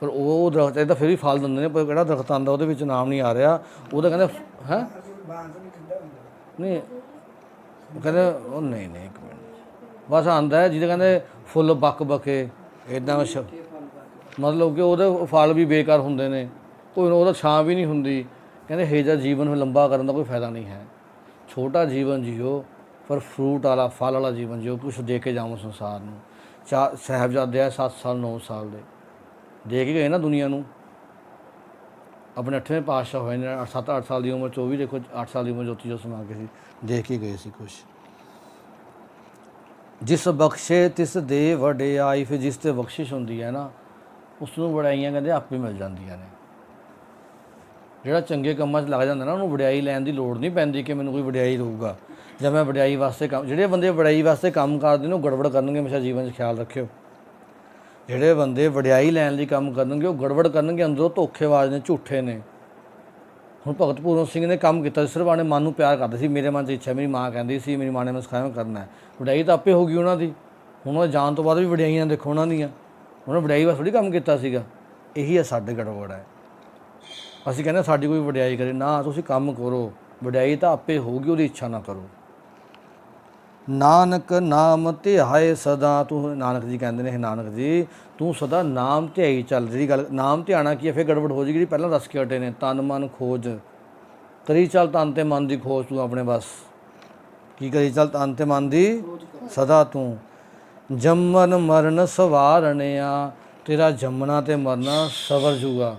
ਪਰ ਉਹ ਦਰਖਤ ਇਹ ਤਾਂ ਫਿਰ ਵੀ ਫਲ ਦਿੰਦੇ ਨੇ। ਪਰ ਕਿਹੜਾ ਦਰਖਤ ਆਉਂਦਾ ਉਹਦੇ ਵਿੱਚ ਨਾਮ ਨਹੀਂ ਆ ਰਿਹਾ, ਉਹਦਾ ਕਹਿੰਦੇ ਹੈ ਨਹੀਂ, ਕਹਿੰਦੇ ਉਹ ਨਹੀਂ ਇੱਕ ਮਿੰਟ, ਬਸ ਆਉਂਦਾ ਹੈ ਜਿਹਦੇ ਕਹਿੰਦੇ ਫੁੱਲ ਬੱਕ ਬਕੇ ਇੱਦਾਂ, ਮਤਲਬ ਕਿ ਉਹਦੇ ਫਲ ਵੀ ਬੇਕਾਰ ਹੁੰਦੇ ਨੇ, ਕੋਈ ਉਹਦਾ ਛਾਂ ਵੀ ਨਹੀਂ ਹੁੰਦੀ। ਕਹਿੰਦੇ ਇਹ ਜਿਹਾ ਜੀਵਨ ਨੂੰ ਲੰਬਾ ਕਰਨ ਦਾ ਕੋਈ ਫਾਇਦਾ ਨਹੀਂ ਹੈ। ਛੋਟਾ ਜੀਵਨ ਜੀਓ, ਪਰ ਫਰੂਟ ਵਾਲਾ, ਫਲ ਵਾਲਾ ਜੀਵਨ ਜੀਓ, ਕੁਛ ਦੇ ਕੇ ਜਾਵਾਂ ਸੰਸਾਰ ਨੂੰ। ਸਾਹਿਬਜ਼ਾਦੇ ਆ 7 ਸਾਲ 9 ਸਾਲ ਦੇ ਦੇ ਕੇ ਗਏ ਨਾ ਦੁਨੀਆ ਨੂੰ, ਆਪਣੇ 8ਵੇਂ ਪਾਤਸ਼ਾਹ ਹੋਏ ਨੇ, 7-8 ਸਾਲ ਦੀ ਉਮਰ 'ਚ, ਉਹ ਵੀ ਦੇਖੋ 8 ਸਾਲ ਦੀ ਉਮਰ ਜੋਤੀ ਜੋ ਸਮਾ ਕੇ ਸੀ, ਦੇ ਕੇ ਗਏ ਸੀ ਕੁਛ। ਜਿਸ ਬਖਸ਼ੇ ਤਿਸ ਦੇ ਵਡਿਆਈ, ਫਿਰ ਜਿਸ 'ਤੇ ਬਖਸ਼ਿਸ਼ ਹੁੰਦੀ ਹੈ ਨਾ, ਉਸ ਨੂੰ ਵਡਿਆਈਆਂ ਕਹਿੰਦੇ ਆਪੇ ਮਿਲ ਜਾਂਦੀਆਂ ਨੇ। ਜਿਹੜਾ ਚੰਗੇ ਕੰਮਾਂ 'ਚ ਲੱਗ ਜਾਂਦਾ ਨਾ, ਉਹਨੂੰ ਵਡਿਆਈ ਲੈਣ ਦੀ ਲੋੜ ਨਹੀਂ ਪੈਂਦੀ ਕਿ ਮੈਨੂੰ ਕੋਈ ਵਡਿਆਈ ਦਊਗਾ ਜਾਂ ਮੈਂ ਵਡਿਆਈ ਵਾਸਤੇ ਕੰਮ। ਜਿਹੜੇ ਬੰਦੇ ਵਡਿਆਈ ਵਾਸਤੇ ਕੰਮ ਕਰਦੇ ਨੇ ਉਹ ਗੜਬੜ ਕਰਨਗੇ, ਹਮੇਸ਼ਾ ਜੀਵਨ 'ਚ ਖਿਆਲ ਰੱਖਿਓ। ਜਿਹੜੇ ਬੰਦੇ ਵਡਿਆਈ ਲੈਣ ਲਈ ਕੰਮ ਕਰਨਗੇ ਉਹ ਗੜਬੜ ਕਰਨਗੇ, ਅੰਦਰੋਂ ਧੋਖੇਬਾਜ਼ ਨੇ, ਝੂਠੇ ਨੇ। ਹੁਣ ਭਗਤ ਪੂਰਨ ਸਿੰਘ ਨੇ ਕੰਮ ਕੀਤਾ, ਸਿਰਫ ਆਪਣੇ ਮਨ ਨੂੰ ਪਿਆਰ ਕਰਦੇ ਸੀ, ਮੇਰੇ ਮਨ 'ਚ ਇੱਛਾ, ਮੇਰੀ ਮਾਂ ਕਹਿੰਦੀ ਸੀ, ਮੇਰੀ ਮਾਂ ਨੇ ਮੈਨੂੰ ਸਿਖਾਇਆ ਕਰਨਾ ਹੈ। ਵਡਿਆਈ ਤਾਂ ਆਪੇ ਹੋ ਗਈ ਉਹਨਾਂ ਦੀ। ਹੁਣ ਉਹ ਜਾਣ ਤੋਂ ਬਾਅਦ ਵੀ ਵਡਿਆਈਆਂ ਦੇਖੋ ਉਹਨਾਂ ਦੀਆਂ, ਉਹਨਾਂ ਵਡਿਆਈ ਵਾਸਤੇ ਥੋੜ੍ਹੀ ਕੰਮ ਕੀਤਾ ਸੀਗਾ। ਇਹੀ ਹੈ ਸਾਡੇ ਗੜਬੜ ਹੈ। ਅਸੀਂ ਕਹਿੰਦੇ ਸਾਡੀ ਕੋਈ ਵਡਿਆਈ ਕਰੇ ਨਾ, ਤੁਸੀਂ ਕੰਮ ਕਰੋ, ਵਡਿਆਈ ਤਾਂ ਆਪੇ ਹੋਊਗੀ, ਉਹਦੀ ਇੱਛਾ ਨਾ ਕਰੋ। ਨਾਨਕ ਨਾਮ ਧਿਆਏ ਸਦਾ, ਤੂੰ ਨਾਨਕ ਜੀ ਕਹਿੰਦੇ ਨੇ, ਨਾਨਕ ਜੀ ਤੂੰ ਸਦਾ ਨਾਮ ਧਿਆਈ ਚੱਲ। ਜਿਹੜੀ ਗੱਲ ਨਾਮ ਧਿਆਣਾ ਕੀ ਹੈ, ਫਿਰ ਗੜਬੜ ਹੋ ਜਾਏਗੀ। ਜਿਹੜੀ ਪਹਿਲਾਂ ਦੱਸ ਕੇ ਹਟੇ ਨੇ, ਤਨ ਮਨ ਖੋਜ ਕਰੀ ਚੱਲ, ਤਨ ਤੇ ਮਨ ਦੀ ਖੋਜ ਤੂੰ ਆਪਣੇ ਬਸ ਕੀ ਕਰੀ ਚੱਲ, ਤਨ ਤੇ ਮਨ ਦੀ ਸਦਾ ਤੂੰ। ਜੰਮਨ ਮਰਨ ਸਵਾਰਣਿਆ, ਤੇਰਾ ਜੰਮਣਾ ਤੇ ਮਰਨਾ ਸਵਰ ਜੂਗਾ।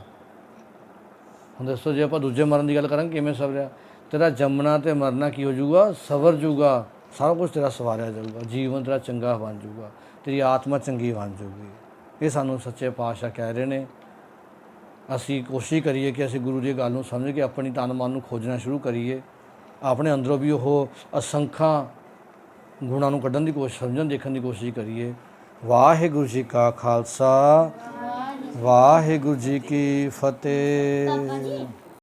ਹੁਣ ਦੱਸੋ ਜੇ ਆਪਾਂ ਦੂਜੇ ਮਰਨ ਦੀ ਗੱਲ ਕਰਾਂਗੇ ਕਿਵੇਂ ਸਵਰਿਆ? ਤੇਰਾ ਜੰਮਣਾ ਤੇ ਮਰਨਾ ਕੀ ਹੋ ਜੂਗਾ? ਸਵਰ ਜੂਗਾ। ਸਾਰਾ ਕੁਝ ਤੇਰਾ ਸਵਾਰਿਆ ਜਾਊਗਾ, ਜੀਵਨ ਤੇਰਾ ਚੰਗਾ ਬਣ ਜੂਗਾ, ਤੇਰੀ ਆਤਮਾ ਚੰਗੀ ਬਣ ਜੂਗੀ। ਇਹ ਸਾਨੂੰ ਸੱਚੇ ਪਾਤਸ਼ਾਹ ਕਹਿ ਰਹੇ ਨੇ। ਅਸੀਂ ਕੋਸ਼ਿਸ਼ ਕਰੀਏ ਕਿ ਅਸੀਂ ਗੁਰੂ ਦੀ ਗੱਲ ਨੂੰ ਸਮਝ ਕੇ ਆਪਣੀ ਤਨ ਮਨ ਨੂੰ ਖੋਜਣਾ ਸ਼ੁਰੂ ਕਰੀਏ, ਆਪਣੇ ਅੰਦਰੋਂ ਵੀ ਉਹ ਅਸੰਖਾਂ ਗੁਣਾਂ ਨੂੰ ਕੱਢਣ ਦੀ ਕੋਸ਼ਿਸ਼, ਸਮਝਣ ਦੇਖਣ ਦੀ ਕੋਸ਼ਿਸ਼ ਕਰੀਏ। ਵਾਹਿਗੁਰੂ ਜੀ ਕਾ ਖਾਲਸਾ, ਵਾਹਿਗੁਰੂ ਜੀ ਕੀ ਫਤਿਹ।